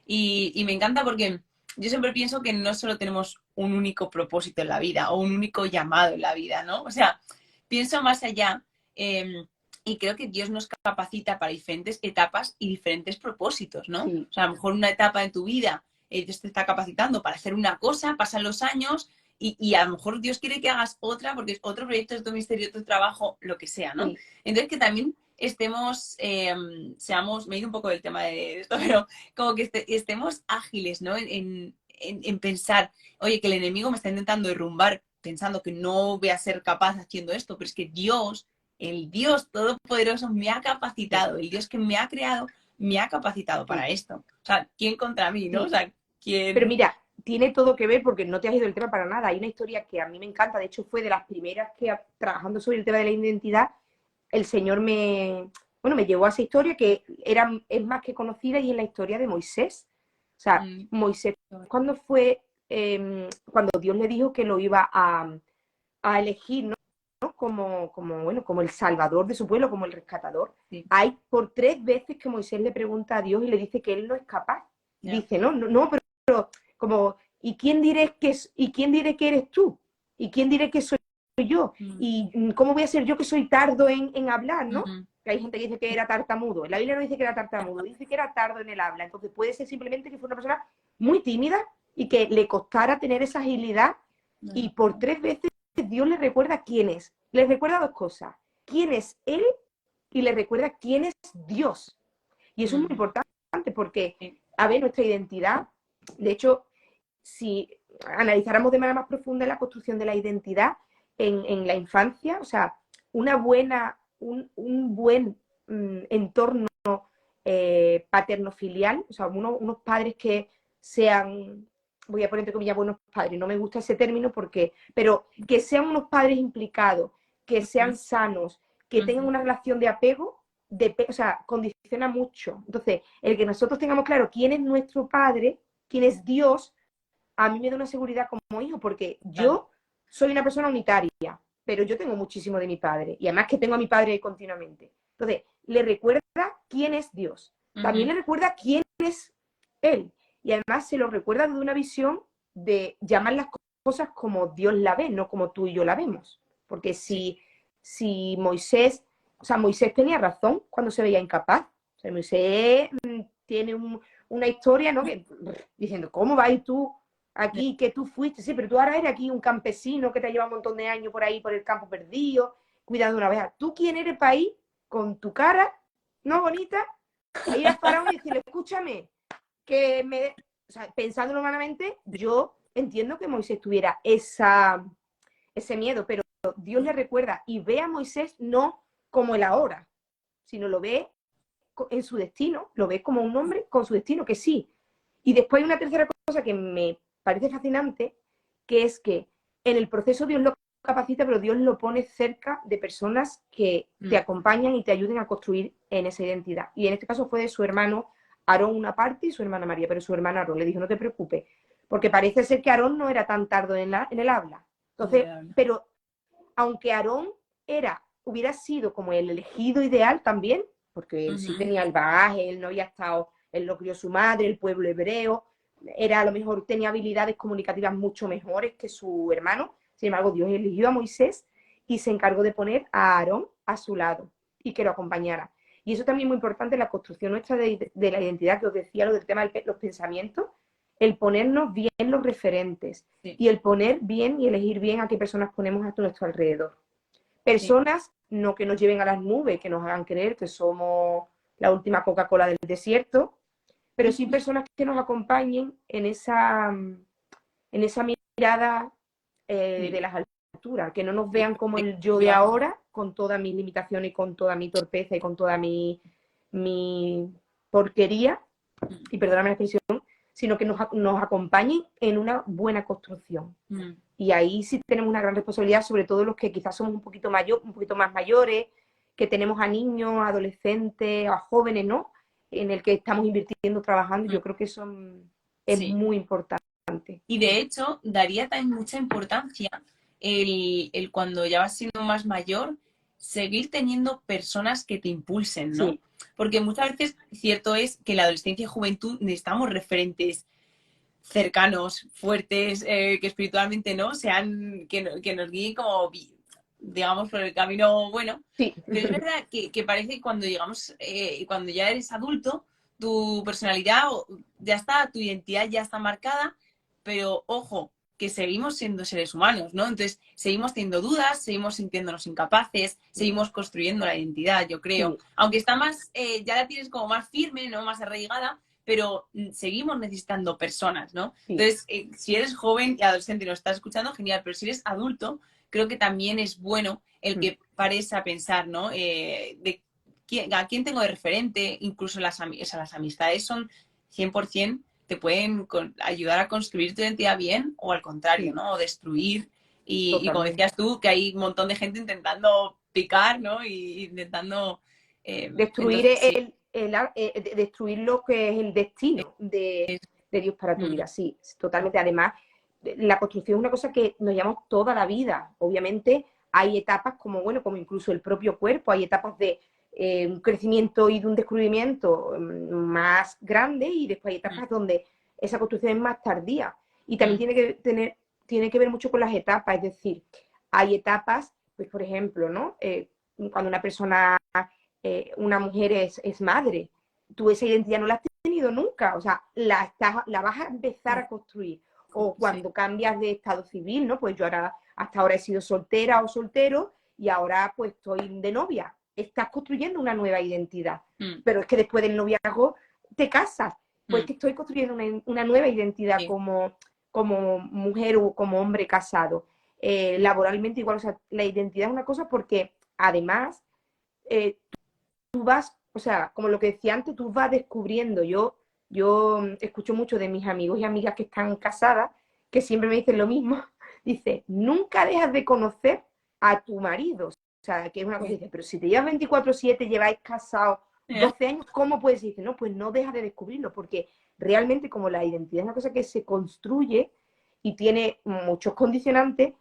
Y me encanta porque yo siempre pienso que no solo tenemos un único propósito en la vida o un único llamado en la vida, ¿no? O sea, pienso más allá y creo que Dios nos capacita para diferentes etapas y diferentes propósitos, ¿no? O sea, a lo mejor una etapa de tu vida Dios te está capacitando para hacer una cosa, pasan los años y a lo mejor Dios quiere que hagas otra porque es otro proyecto, es tu ministerio, tu trabajo, lo que sea, ¿no? Entonces que también estemos, seamos, me he ido un poco del tema de esto, pero como que estemos ágiles, ¿no? En pensar, oye, que el enemigo me está intentando derrumbar pensando que no voy a ser capaz haciendo esto, pero es que Dios, el Dios Todopoderoso me ha capacitado, el Dios que me ha creado, me ha capacitado para esto. O sea, ¿quién contra mí, no? O sea, ¿quién? Pero mira, tiene todo que ver porque no te has ido del tema para nada. Hay una historia que a mí me encanta, de hecho fue de las primeras que trabajando sobre el tema de la identidad, el Señor me llevó a esa historia que es más que conocida y es la historia de Moisés. O sea, Moisés, cuando fue, cuando Dios le dijo que lo iba a elegir, ¿no? Como el salvador de su pueblo, como el rescatador. Hay por 3 veces que Moisés le pregunta a Dios y le dice que él no es capaz. Dice, no, pero como, ¿y quién diré que eres tú? ¿Y quién diré que soy yo? ¿Y cómo voy a ser yo que soy tardo en hablar, no? Que hay gente que dice que era tartamudo. La Biblia no dice que era tartamudo, dice que era tardo en el habla. Entonces puede ser simplemente que fue una persona muy tímida y que le costara tener esa agilidad. Y por 3 veces Dios le recuerda quién es. Le recuerda 2 cosas. Quién es Él y le recuerda quién es Dios. Y eso es muy importante porque, a ver, nuestra identidad, de hecho, si analizáramos de manera más profunda la construcción de la identidad en la infancia, o sea, un buen entorno paterno-filial, o sea, unos padres que sean, voy a poner entre comillas, buenos padres. No me gusta ese término pero que sean unos padres implicados, que sean sanos, que tengan una relación de apego, o sea, condiciona mucho. Entonces, el que nosotros tengamos claro quién es nuestro padre, quién es Dios, a mí me da una seguridad como hijo, porque yo soy una persona unitaria, pero yo tengo muchísimo de mi padre, y además que tengo a mi padre continuamente. Entonces, le recuerda quién es Dios. También le recuerda quién es Él. Y además se lo recuerda de una visión de llamar las cosas como Dios la ve, no como tú y yo la vemos. Porque si Moisés, o sea, Moisés tenía razón cuando se veía incapaz. O sea, Moisés tiene una historia, ¿no? Que, diciendo, ¿cómo vas tú aquí, que tú fuiste? Sí, pero tú ahora eres aquí un campesino que te ha llevado un montón de años por ahí, por el campo perdido, cuidando una abeja. ¿Tú quién eres para ir con tu cara, no bonita, a ir a Faraón y decirle, escúchame, o sea, pensándolo humanamente, yo entiendo que Moisés tuviera ese miedo, pero Dios le recuerda y ve a Moisés no como el ahora, sino lo ve en su destino, lo ve como un hombre con su destino, que sí. Y después hay una tercera cosa que me parece fascinante, que es que en el proceso Dios lo capacita, pero Dios lo pone cerca de personas que te acompañan y te ayuden a construir en esa identidad. Y en este caso fue de su hermano Aarón una parte y su hermana María, pero su hermano Aarón le dijo, no te preocupes, porque parece ser que Aarón no era tan tardo en el habla. Entonces, pero aunque Aarón hubiera sido como el elegido ideal también, porque él sí tenía el bagaje, él no había estado, él lo crió su madre, el pueblo hebreo, a lo mejor tenía habilidades comunicativas mucho mejores que su hermano. Sin embargo, Dios eligió a Moisés y se encargó de poner a Aarón a su lado y que lo acompañara. Y eso también es muy importante en la construcción nuestra de la identidad, que os decía, lo del tema de los pensamientos, el ponernos bien los referentes y el poner bien y elegir bien a qué personas ponemos a nuestro alrededor. Personas no que nos lleven a las nubes, que nos hagan creer que somos la última Coca-Cola del desierto, pero sí personas que nos acompañen en esa mirada de las alturas, que no nos vean como el yo de ahora, con todas mis limitaciones y con toda mi torpeza y con toda mi porquería, y perdóname la expresión, sino que nos acompañen en una buena construcción. Y ahí sí tenemos una gran responsabilidad, sobre todo los que quizás somos un poquito más mayores, que tenemos a niños, a adolescentes, a jóvenes, ¿no? En el que estamos invirtiendo, trabajando. Yo creo que eso es muy importante. Y de hecho, daría también mucha importancia el cuando ya vas siendo más mayor, seguir teniendo personas que te impulsen, ¿no? Sí. Porque muchas veces, cierto es que en la adolescencia y juventud necesitamos referentes cercanos, fuertes, que espiritualmente no sean, que nos guíen como, digamos, por el camino bueno. Sí. Pero es verdad que parece que cuando llegamos, cuando ya eres adulto, tu personalidad ya está, tu identidad ya está marcada, pero ojo, que seguimos siendo seres humanos, ¿no? Entonces, seguimos teniendo dudas, seguimos sintiéndonos incapaces, seguimos construyendo la identidad, yo creo. Sí. Aunque está más, ya la tienes como más firme, ¿no? Más arraigada, pero seguimos necesitando personas, ¿no? Sí. Entonces, si eres joven y adolescente y nos estás escuchando, genial, pero si eres adulto, creo que también es bueno el que pares a pensar, ¿no? ¿A quién tengo de referente? Incluso las amistades son 100%, te pueden ayudar a construir tu identidad bien o al contrario, ¿no? O destruir. Y como decías tú, que hay un montón de gente intentando picar, ¿no? Y intentando... destruir destruir lo que es el destino de Dios para tu vida. Sí, totalmente. Además, la construcción es una cosa que nos llevamos toda la vida. Obviamente hay etapas como incluso el propio cuerpo, hay etapas de un crecimiento y de un descubrimiento más grande, y después hay etapas donde esa construcción es más tardía. Y también tiene que ver mucho con las etapas, es decir, hay etapas, pues por ejemplo, ¿no? Cuando una mujer es madre, tú esa identidad no la has tenido nunca, o sea, la vas a empezar a construir. O cuando cambias de estado civil, ¿no? Pues yo hasta ahora he sido soltera o soltero y ahora pues estoy de novia. Estás construyendo una nueva identidad. Pero es que después del noviazgo te casas. Pues que estoy construyendo una nueva identidad como mujer o como hombre casado. Laboralmente igual, o sea, la identidad es una cosa porque además tú vas, o sea, como lo que decía antes, tú vas descubriendo. Yo Yo escucho mucho de mis amigos y amigas que están casadas, que siempre me dicen lo mismo. Dice, nunca dejas de conocer a tu marido. O sea, que es una cosa, dice, pero si te llevas 24/7, lleváis casados 12 años, ¿cómo puedes decir? No, pues no dejas de descubrirlo, porque realmente como la identidad es una cosa que se construye y tiene muchos condicionantes,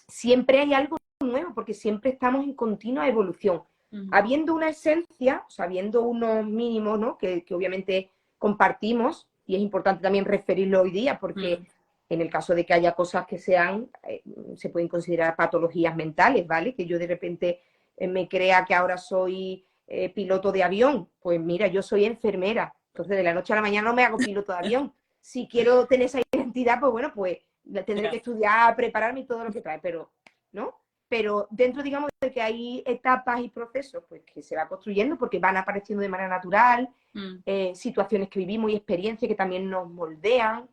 siempre hay algo nuevo, porque siempre estamos en continua evolución. Habiendo una esencia, o sea, habiendo unos mínimos, ¿no? Que obviamente compartimos, y es importante también referirlo hoy día, porque en el caso de que haya cosas que sean, se pueden considerar patologías mentales, ¿vale? Que yo de repente me crea que ahora soy piloto de avión, pues mira, yo soy enfermera, entonces de la noche a la mañana no me hago piloto de avión. Si quiero tener esa identidad, pues bueno, pues tendré que estudiar, prepararme y todo lo que trae, pero, ¿no? Pero dentro, digamos, de que hay etapas y procesos pues que se va construyendo porque van apareciendo de manera natural, situaciones que vivimos y experiencias que también nos moldean,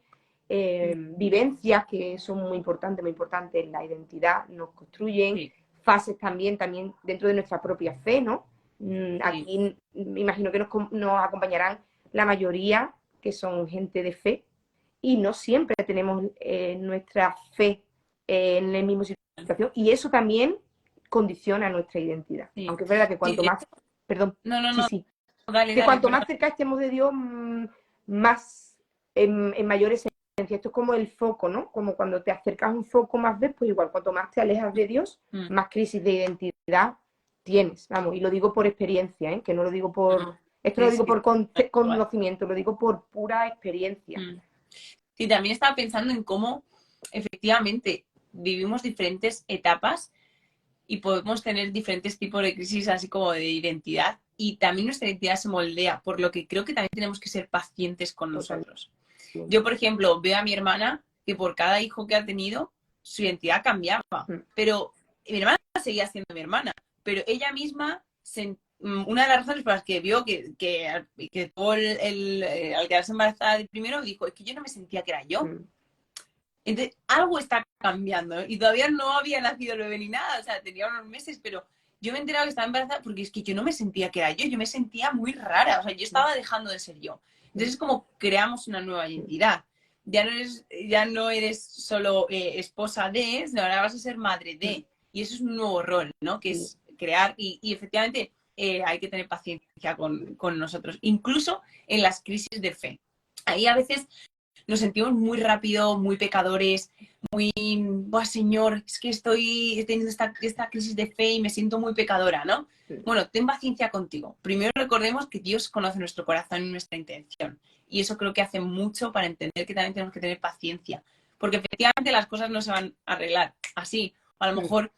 vivencias que son muy importantes en la identidad, nos construyen, fases también dentro de nuestra propia fe, ¿no? Aquí me imagino que nos acompañarán la mayoría que son gente de fe y no siempre tenemos nuestra fe en el mismo situación y eso también condiciona nuestra identidad. Aunque es verdad que cuanto más, perdón, que cuanto más cerca estemos de Dios, más en mayor esencia. Esto es como el foco, ¿no? Como cuando te acercas a un foco más ves, pues igual, cuanto más te alejas de Dios, más crisis de identidad tienes. Vamos, y lo digo por experiencia, ¿eh? Que no lo digo por... Esto no lo digo por conocimiento, lo digo por pura experiencia. Sí, también estaba pensando en cómo efectivamente vivimos diferentes etapas y podemos tener diferentes tipos de crisis así como de identidad y también nuestra identidad se moldea, por lo que creo que también tenemos que ser pacientes con nosotros. Yo, por ejemplo, veo a mi hermana que por cada hijo que ha tenido su identidad cambiaba, pero mi hermana seguía siendo mi hermana, pero ella misma una de las razones por las que vio que tuvo al quedarse embarazada de primero, dijo, es que yo no me sentía que era yo. Entonces, algo está cambiando y todavía no había nacido el bebé ni nada, o sea, tenía unos meses, pero yo me he enterado que estaba embarazada porque es que yo no me sentía que era yo me sentía muy rara, o sea, yo estaba dejando de ser yo. Entonces es como creamos una nueva identidad. Ya no eres solo esposa de, sino ahora vas a ser madre de. Y eso es un nuevo rol, ¿no? Que es crear y efectivamente hay que tener paciencia con nosotros, incluso en las crisis de fe. Ahí a veces nos sentimos muy rápido, muy pecadores, muy, ¡buah, Señor! Es que estoy teniendo esta crisis de fe y me siento muy pecadora, ¿no? Bueno, ten paciencia contigo. Primero recordemos que Dios conoce nuestro corazón y nuestra intención. Y eso creo que hace mucho para entender que también tenemos que tener paciencia. Porque efectivamente las cosas no se van a arreglar así. O a lo mejor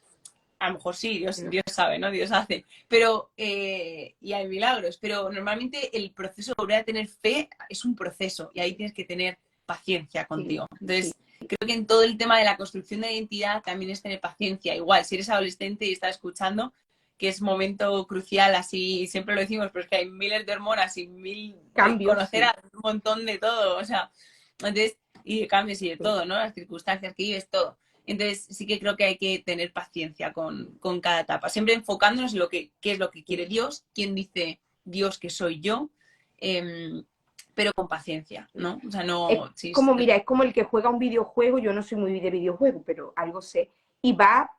sí, Dios sabe, ¿no? Dios hace. Pero, y hay milagros. Pero normalmente el proceso de volver a tener fe es un proceso. Y ahí tienes que tener paciencia contigo. Entonces, creo que en todo el tema de la construcción de identidad también es tener paciencia. Igual, si eres adolescente y estás escuchando, que es momento crucial, así siempre lo decimos, pero es que hay miles de hormonas y mil cambios, conocer a un montón de todo, o sea, entonces, y de cambios y de todo, ¿no? Las circunstancias que vives, todo. Entonces, sí que creo que hay que tener paciencia con cada etapa, siempre enfocándonos en qué es lo que quiere Dios, quién dice Dios que soy yo, pero con paciencia, ¿no? O sea, no... Mira, es como el que juega un videojuego, yo no soy muy de videojuego, pero algo sé, y va,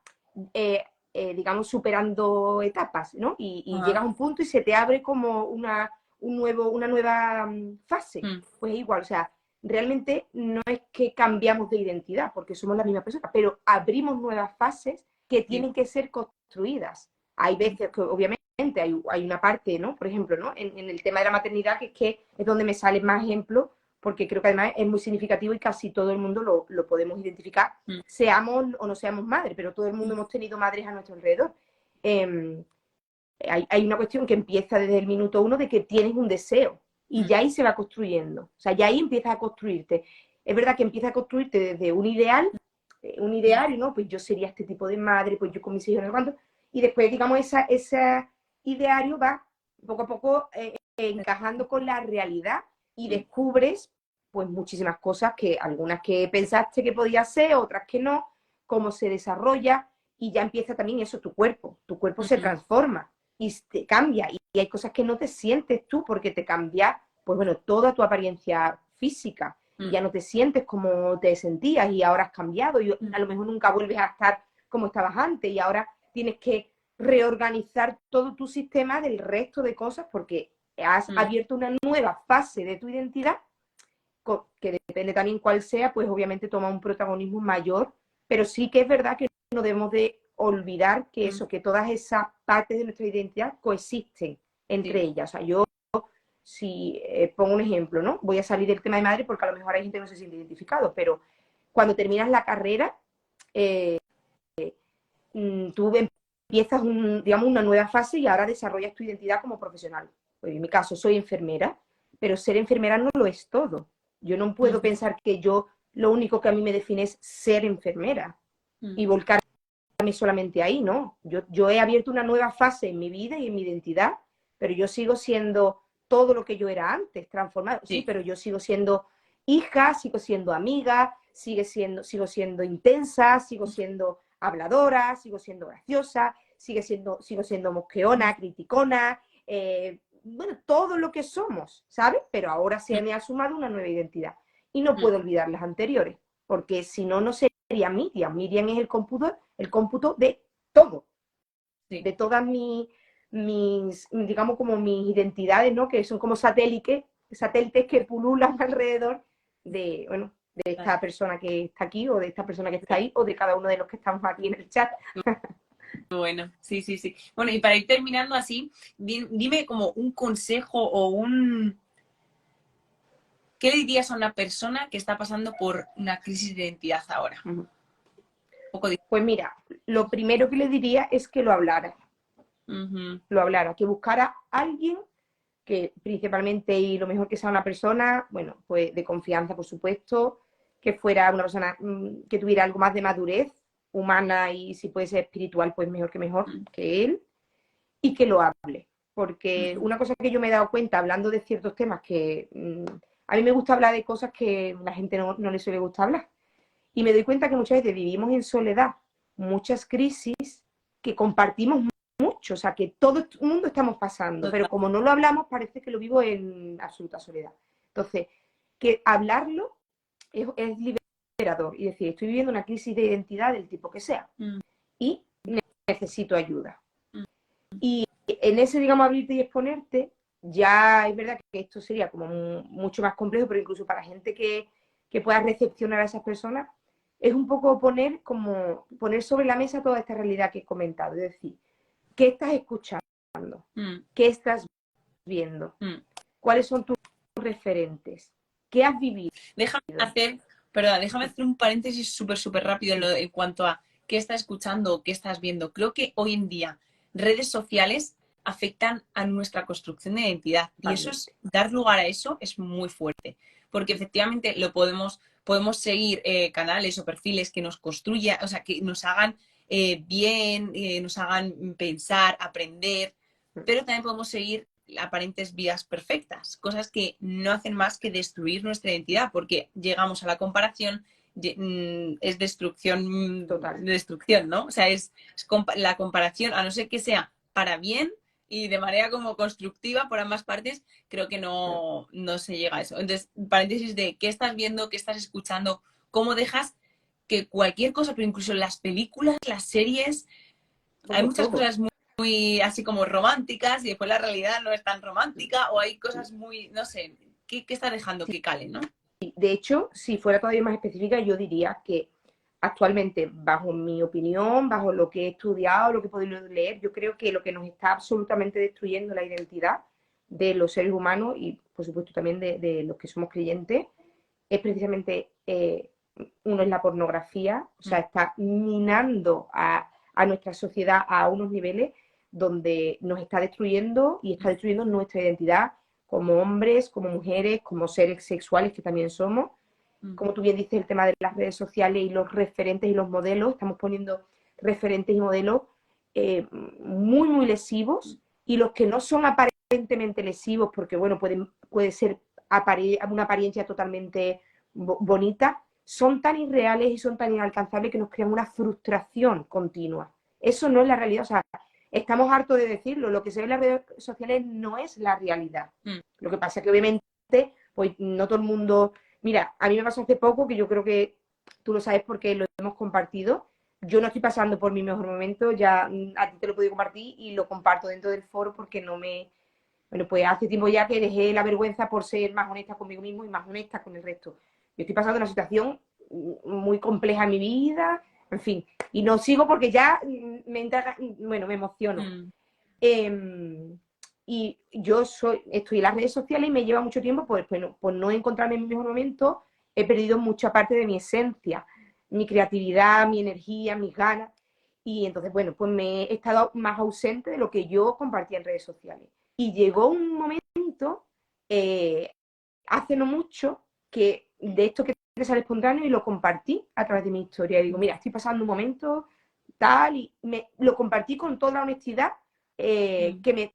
digamos, superando etapas, ¿no? Y llegas a un punto y se te abre como una nueva fase. Pues igual, o sea, realmente no es que cambiamos de identidad, porque somos la misma persona, pero abrimos nuevas fases que tienen que ser construidas. Hay veces que, obviamente, hay una parte, ¿no? Por ejemplo, ¿no? En el tema de la maternidad, que es donde me salen más ejemplos, porque creo que además es muy significativo y casi todo el mundo lo podemos identificar, seamos o no seamos madres, pero todo el mundo hemos tenido madres a nuestro alrededor. Hay una cuestión que empieza desde el minuto 1 de que tienes un deseo y ya ahí se va construyendo, o sea, ya ahí empiezas a construirte. Es verdad que empiezas a construirte desde un ideal, ¿no? Pues yo sería este tipo de madre, pues yo con mis hijos, no sé cuánto, y después, digamos, ese ideario va poco a poco encajando con la realidad y descubres pues muchísimas cosas, que algunas que pensaste que podía ser, otras que no, cómo se desarrolla, y ya empieza también eso, tu cuerpo se transforma y te cambia, y hay cosas que no te sientes tú porque te cambia pues bueno, toda tu apariencia física. Y ya no te sientes como te sentías y ahora has cambiado y a lo mejor nunca vuelves a estar como estabas antes y ahora tienes que reorganizar todo tu sistema del resto de cosas porque has abierto una nueva fase de tu identidad que depende también cuál sea, pues obviamente toma un protagonismo mayor, pero sí que es verdad que no debemos de olvidar que eso, que todas esas partes de nuestra identidad coexisten entre ellas. O sea, yo si pongo un ejemplo, ¿no? Voy a salir del tema de madre porque a lo mejor hay gente que no se siente identificado, pero cuando terminas la carrera, tú empiezas digamos, una nueva fase y ahora desarrollas tu identidad como profesional. Pues en mi caso soy enfermera, pero ser enfermera no lo es todo. Yo no puedo pensar que lo único que a mí me define es ser enfermera y volcarme solamente ahí, ¿no? Yo he abierto una nueva fase en mi vida y en mi identidad, pero yo sigo siendo todo lo que yo era antes, transformado. Sí, pero yo sigo siendo hija, sigo siendo amiga, sigo siendo intensa, sigo siendo habladora, sigo siendo graciosa, sigo siendo mosqueona, criticona, bueno, todo lo que somos, ¿sabes? Pero ahora se me ha sumado una nueva identidad y no puedo olvidar las anteriores, porque si no, no sería Miriam. Miriam es el cómputo de todo, de todas mis, digamos, como mis identidades, ¿no? Que son como satélites que pululan alrededor de, bueno, de esta persona que está aquí o de esta persona que está ahí o de cada uno de los que estamos aquí en el chat. Bueno, sí, sí, sí. Bueno, y para ir terminando así, dime como un consejo o ¿qué le dirías a una persona que está pasando por una crisis de identidad ahora? Pues mira, lo primero que le diría es que lo hablara. Lo hablara, que buscara a alguien que principalmente, y lo mejor que sea una persona, bueno, pues de confianza, por supuesto, que fuera una persona que tuviera algo más de madurez humana y si puede ser espiritual, pues mejor que él, y que lo hable. Porque una cosa que yo me he dado cuenta hablando de ciertos temas que a mí me gusta hablar de cosas que a la gente no le suele gustar hablar. Y me doy cuenta que muchas veces vivimos en soledad muchas crisis que compartimos mucho, o sea, que todo el mundo estamos pasando, pero como no lo hablamos parece que lo vivo en absoluta soledad. Entonces, que hablarlo es liberador y decir, estoy viviendo una crisis de identidad del tipo que sea y necesito ayuda. Y en ese, digamos, abrirte y exponerte, ya es verdad que esto sería como mucho más complejo, pero incluso para gente que pueda recepcionar a esas personas, es un poco poner sobre la mesa toda esta realidad que he comentado, es decir, ¿qué estás escuchando? ¿Qué estás viendo? ¿Cuáles son tus referentes? ¿Qué has vivido? Déjame hacer un paréntesis súper rápido en cuanto a qué estás escuchando o qué estás viendo. Creo que hoy en día redes sociales afectan a nuestra construcción de identidad y eso es, dar lugar a eso es muy fuerte, porque efectivamente podemos seguir canales o perfiles que nos construyan, o sea, que nos hagan bien, nos hagan pensar, aprender, pero también podemos seguir aparentes vidas perfectas, cosas que no hacen más que destruir nuestra identidad, porque llegamos a la comparación, es destrucción, ¿no? O sea, es la comparación, a no ser que sea para bien y de manera como constructiva por ambas partes, creo que no se llega a eso. Entonces, paréntesis de qué estás viendo, qué estás escuchando, cómo dejas que cualquier cosa, pero incluso las películas, las series, hay muchas cosas muy así como románticas y después la realidad no es tan romántica o hay cosas muy, no sé, ¿qué está dejando que calen, no? De hecho, si fuera todavía más específica, yo diría que actualmente, bajo mi opinión, bajo lo que he estudiado, lo que he podido leer, yo creo que lo que nos está absolutamente destruyendo la identidad de los seres humanos y, por supuesto, también de los que somos creyentes, es precisamente, uno es la pornografía, o sea, está minando a nuestra sociedad a unos niveles donde nos está destruyendo y está destruyendo nuestra identidad como hombres, como mujeres, como seres sexuales que también somos. Como tú bien dices, el tema de las redes sociales y los referentes y los modelos, estamos poniendo referentes y modelos muy lesivos, y los que no son aparentemente lesivos, porque bueno, puede ser una apariencia totalmente bonita, son tan irreales y son tan inalcanzables que nos crean una frustración continua. Eso no es la realidad, o sea, estamos hartos de decirlo, lo que se ve en las redes sociales no es la realidad. Lo que pasa es que obviamente pues no todo el mundo... Mira, a mí me pasó hace poco, que yo creo que tú lo sabes porque lo hemos compartido. Yo no estoy pasando por mi mejor momento, ya a ti te lo he podido compartir y lo comparto dentro del foro porque no me... Bueno, pues hace tiempo ya que dejé la vergüenza por ser más honesta conmigo mismo y más honesta con el resto. Yo estoy pasando una situación muy compleja en mi vida, en fin, y no sigo porque ya me entra, bueno, me emociono. Y yo estoy en las redes sociales y me lleva mucho tiempo, pues, por no encontrarme en mi mejor momento, he perdido mucha parte de mi esencia, mi creatividad, mi energía, mis ganas. Y entonces, bueno, pues me he estado más ausente de lo que yo compartía en redes sociales. Y llegó un momento, hace no mucho, que de esto que te sale espontáneo y lo compartí a través de mi historia. Y digo, mira, estoy pasando un momento tal, y lo compartí con toda la honestidad que me...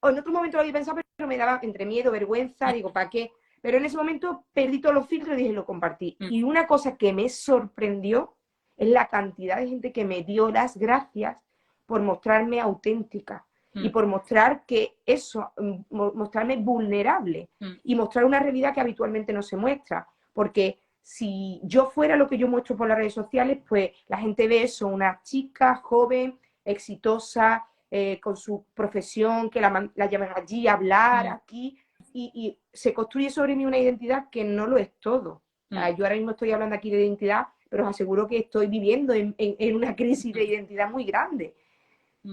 O en otro momento lo había pensado, pero me daba entre miedo, vergüenza, digo, ¿para qué? Pero en ese momento perdí todos los filtros y dije, lo compartí. Y una cosa que me sorprendió es la cantidad de gente que me dio las gracias por mostrarme auténtica y por mostrar que eso, mostrarme vulnerable y mostrar una realidad que habitualmente no se muestra. Porque si yo fuera lo que yo muestro por las redes sociales, pues la gente ve eso, una chica joven, exitosa, con su profesión, que la llaman allí a hablar, aquí, y se construye sobre mí una identidad que no lo es todo. O sea, yo ahora mismo estoy hablando aquí de identidad, pero os aseguro que estoy viviendo en una crisis de identidad muy grande,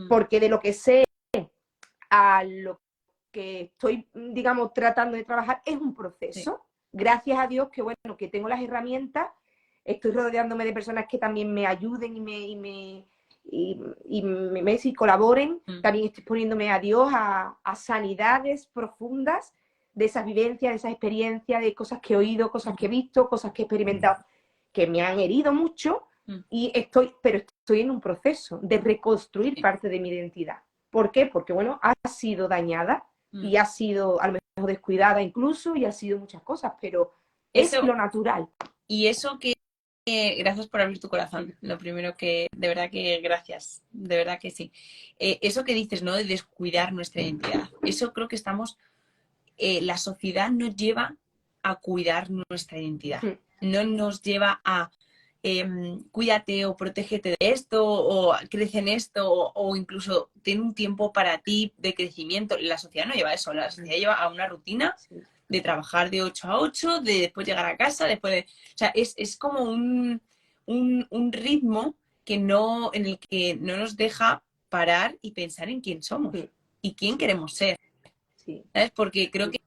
porque de lo que sé a lo que estoy, digamos, tratando de trabajar es un proceso. Gracias a Dios que, bueno, que tengo las herramientas, estoy rodeándome de personas que también me ayuden y colaboren. También estoy poniéndome a Dios a sanidades profundas de esas vivencias, de esas experiencias, de cosas que he oído, cosas que he visto, cosas que he experimentado, que me han herido mucho, pero estoy en un proceso de reconstruir parte de mi identidad. ¿Por qué? Porque, bueno, ha sido dañada y ha sido a lo mejor descuidada incluso y ha sido muchas cosas, pero es lo natural. Y eso que gracias por abrir tu corazón. Lo primero que, de verdad que gracias, de verdad que sí. Eso que dices, ¿no? De descuidar nuestra identidad. Eso creo que estamos, la sociedad nos lleva a cuidar nuestra identidad. No nos lleva a cuídate o protégete de esto o crece en esto o incluso ten un tiempo para ti de crecimiento. La sociedad no lleva eso, la sociedad lleva a una rutina de trabajar de 8 a 8, de después llegar a casa, después de... O sea, es como un ritmo que no, en el que no nos deja parar y pensar en quién somos y quién queremos ser. ¿Sabes? Porque creo que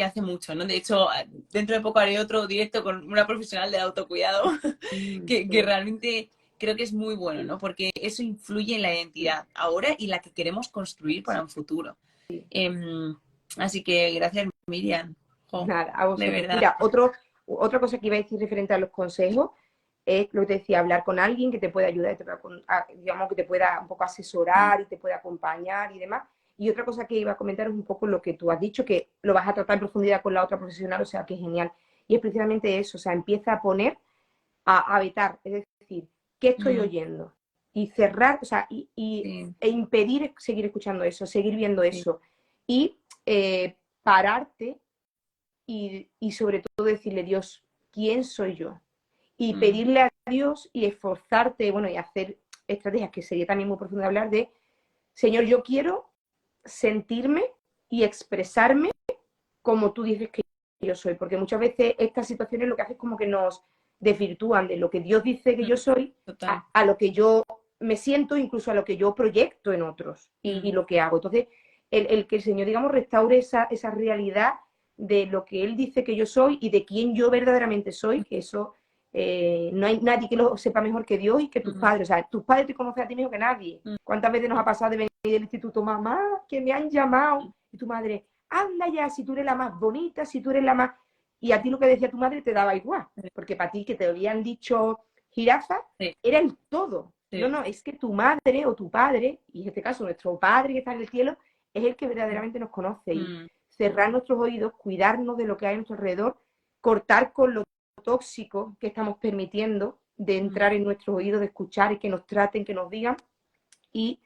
hace mucho, ¿no? De hecho, dentro de poco haré otro directo con una profesional de autocuidado que realmente creo que es muy bueno, ¿no? Porque eso influye en la identidad ahora y la que queremos construir para un futuro. Así que gracias, Miriam. Nada, a vosotros. De verdad. Mira, otra cosa que iba a decir referente a los consejos es lo que te decía, hablar con alguien que te pueda ayudar, digamos, que te pueda un poco asesorar y te pueda acompañar y demás. Y otra cosa que iba a comentar es un poco lo que tú has dicho, que lo vas a tratar en profundidad con la otra profesional, o sea, que es genial. Y es precisamente eso, o sea, empieza a poner, a vetar, es decir, ¿qué estoy oyendo? Y cerrar, o sea, e impedir seguir escuchando eso, seguir viendo eso. Y pararte y sobre todo decirle, Dios, ¿quién soy yo? Y pedirle a Dios y esforzarte, bueno, y hacer estrategias, que sería también muy profundo hablar de, Señor, yo quiero sentirme y expresarme como tú dices que yo soy, porque muchas veces estas situaciones lo que hacen es como que nos desvirtúan de lo que Dios dice que yo soy a lo que yo me siento, incluso a lo que yo proyecto en otros y lo que hago. Entonces, el que el Señor, digamos, restaure esa realidad de lo que Él dice que yo soy y de quién yo verdaderamente soy, que eso no hay nadie que lo sepa mejor que Dios y que tus padres. O sea, tus padres te conocen a ti mejor que nadie. ¿Cuántas veces nos ha pasado de venir del instituto, mamá, que me han llamado? Y tu madre, anda ya, si tú eres la más bonita, si tú eres la más... Y a ti lo que decía tu madre te daba igual, porque para ti que te habían dicho jirafa, era el todo. No, es que tu madre o tu padre, y en este caso nuestro Padre que está en el cielo, es el que verdaderamente nos conoce. Y cerrar nuestros oídos, cuidarnos de lo que hay a nuestro alrededor, cortar con lo tóxico que estamos permitiendo de entrar en nuestros oídos, de escuchar y que nos traten, que nos digan, y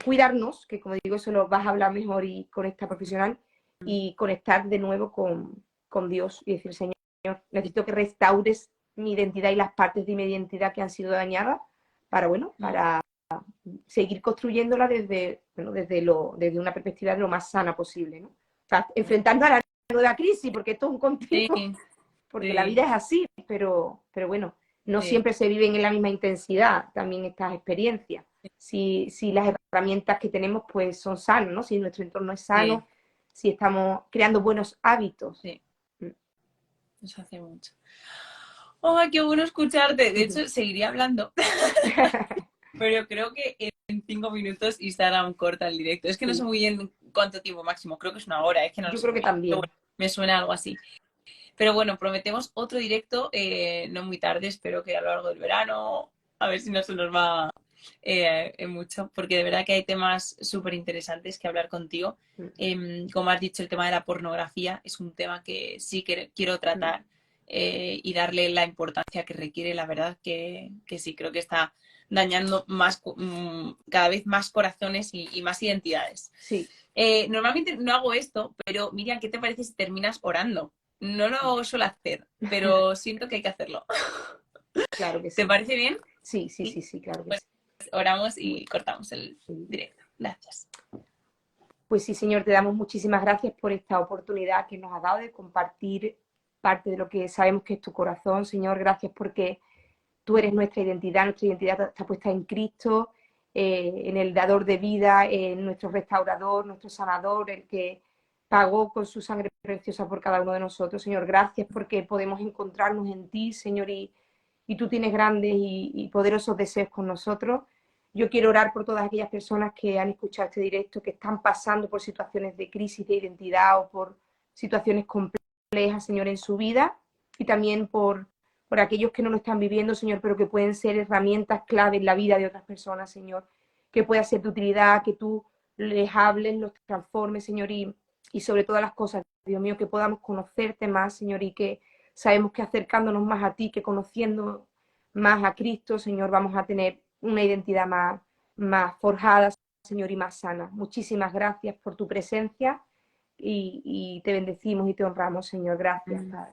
cuidarnos, que como digo, eso lo vas a hablar mejor y con esta profesional, y conectar de nuevo con Dios y decir, Señor, necesito que restaures mi identidad y las partes de mi identidad que han sido dañadas para, bueno, para seguir construyéndola desde, bueno, desde una perspectiva de lo más sana posible, ¿no? O sea, enfrentando a la nueva crisis, porque esto es un continuo, Sí, porque sí, la vida es así, pero bueno, no sí, siempre se viven en la misma intensidad también estas experiencias. Si las herramientas que tenemos pues son sanas, ¿no? Si nuestro entorno es sano, si estamos creando buenos hábitos. sí, eso hace mucho. ¡Oh, qué bueno escucharte! De hecho, seguiría hablando, pero creo que en 5 minutos Instagram corta el directo. Es que no sé muy bien cuánto tiempo máximo, creo que es una hora, es que no lo Yo sé creo muy que bien. Pero también. bueno, me suena algo así. Pero bueno, prometemos otro directo, no muy tarde, espero que a lo largo del verano, a ver si no se nos va mucho, porque de verdad que hay temas súper interesantes que hablar contigo. Como has dicho, el tema de la pornografía es un tema que sí que quiero tratar y darle la importancia que requiere. La verdad que sí, creo que está dañando más, cada vez más corazones y más identidades. Sí. Normalmente no hago esto, pero Miriam, ¿qué te parece si terminas orando? No lo suelo hacer, pero siento que hay que hacerlo. Claro que ¿Te sí. parece bien? Sí, claro que Pues sí. oramos y cortamos el Sí. directo. Gracias. Pues sí, Señor, te damos muchísimas gracias por esta oportunidad que nos has dado de compartir parte de lo que sabemos que es tu corazón, Señor. Gracias porque tú eres nuestra identidad está puesta en Cristo, en el dador de vida, en nuestro restaurador, nuestro sanador, el que pagó con su sangre preciosa por cada uno de nosotros. Señor, gracias porque podemos encontrarnos en ti, Señor, y tú tienes grandes y poderosos deseos con nosotros. Yo quiero orar por todas aquellas personas que han escuchado este directo, que están pasando por situaciones de crisis de identidad o por situaciones complejas, Señor, en su vida, y también por aquellos que no lo están viviendo, Señor, pero que pueden ser herramientas clave en la vida de otras personas, Señor, que pueda ser de utilidad, que tú les hables, los transformes, Señor, y sobre todas las cosas, Dios mío, que podamos conocerte más, Señor, y que sabemos que acercándonos más a ti, que conociendo más a Cristo, Señor, vamos a tener una identidad más forjada, Señor, y más sana. Muchísimas gracias por tu presencia y te bendecimos y te honramos, Señor. Gracias, Padre.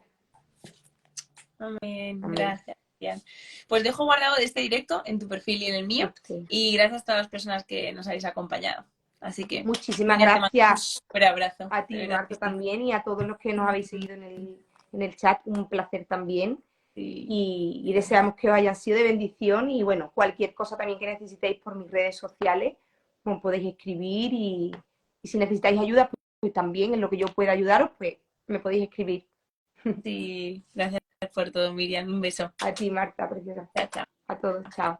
Amén. Amén. Gracias. Bien. Pues dejo guardado este directo en tu perfil y en el mío. Okay. Y gracias a todas las personas que nos habéis acompañado. Así que, muchísimas Miriam, te mando un gracias súper abrazo. a De ti, verdad que Marta, sí. también, y a todos los que nos habéis seguido en el chat. Un placer también. Sí. Y deseamos que os hayan sido de bendición. Y bueno, cualquier cosa también que necesitéis por mis redes sociales, como podéis escribir. Y si necesitáis ayuda, pues también en lo que yo pueda ayudaros, pues me podéis escribir. Sí, gracias por todo, Miriam. Un beso. A ti, Marta, preciosa. Chao, chao. A todos, chao.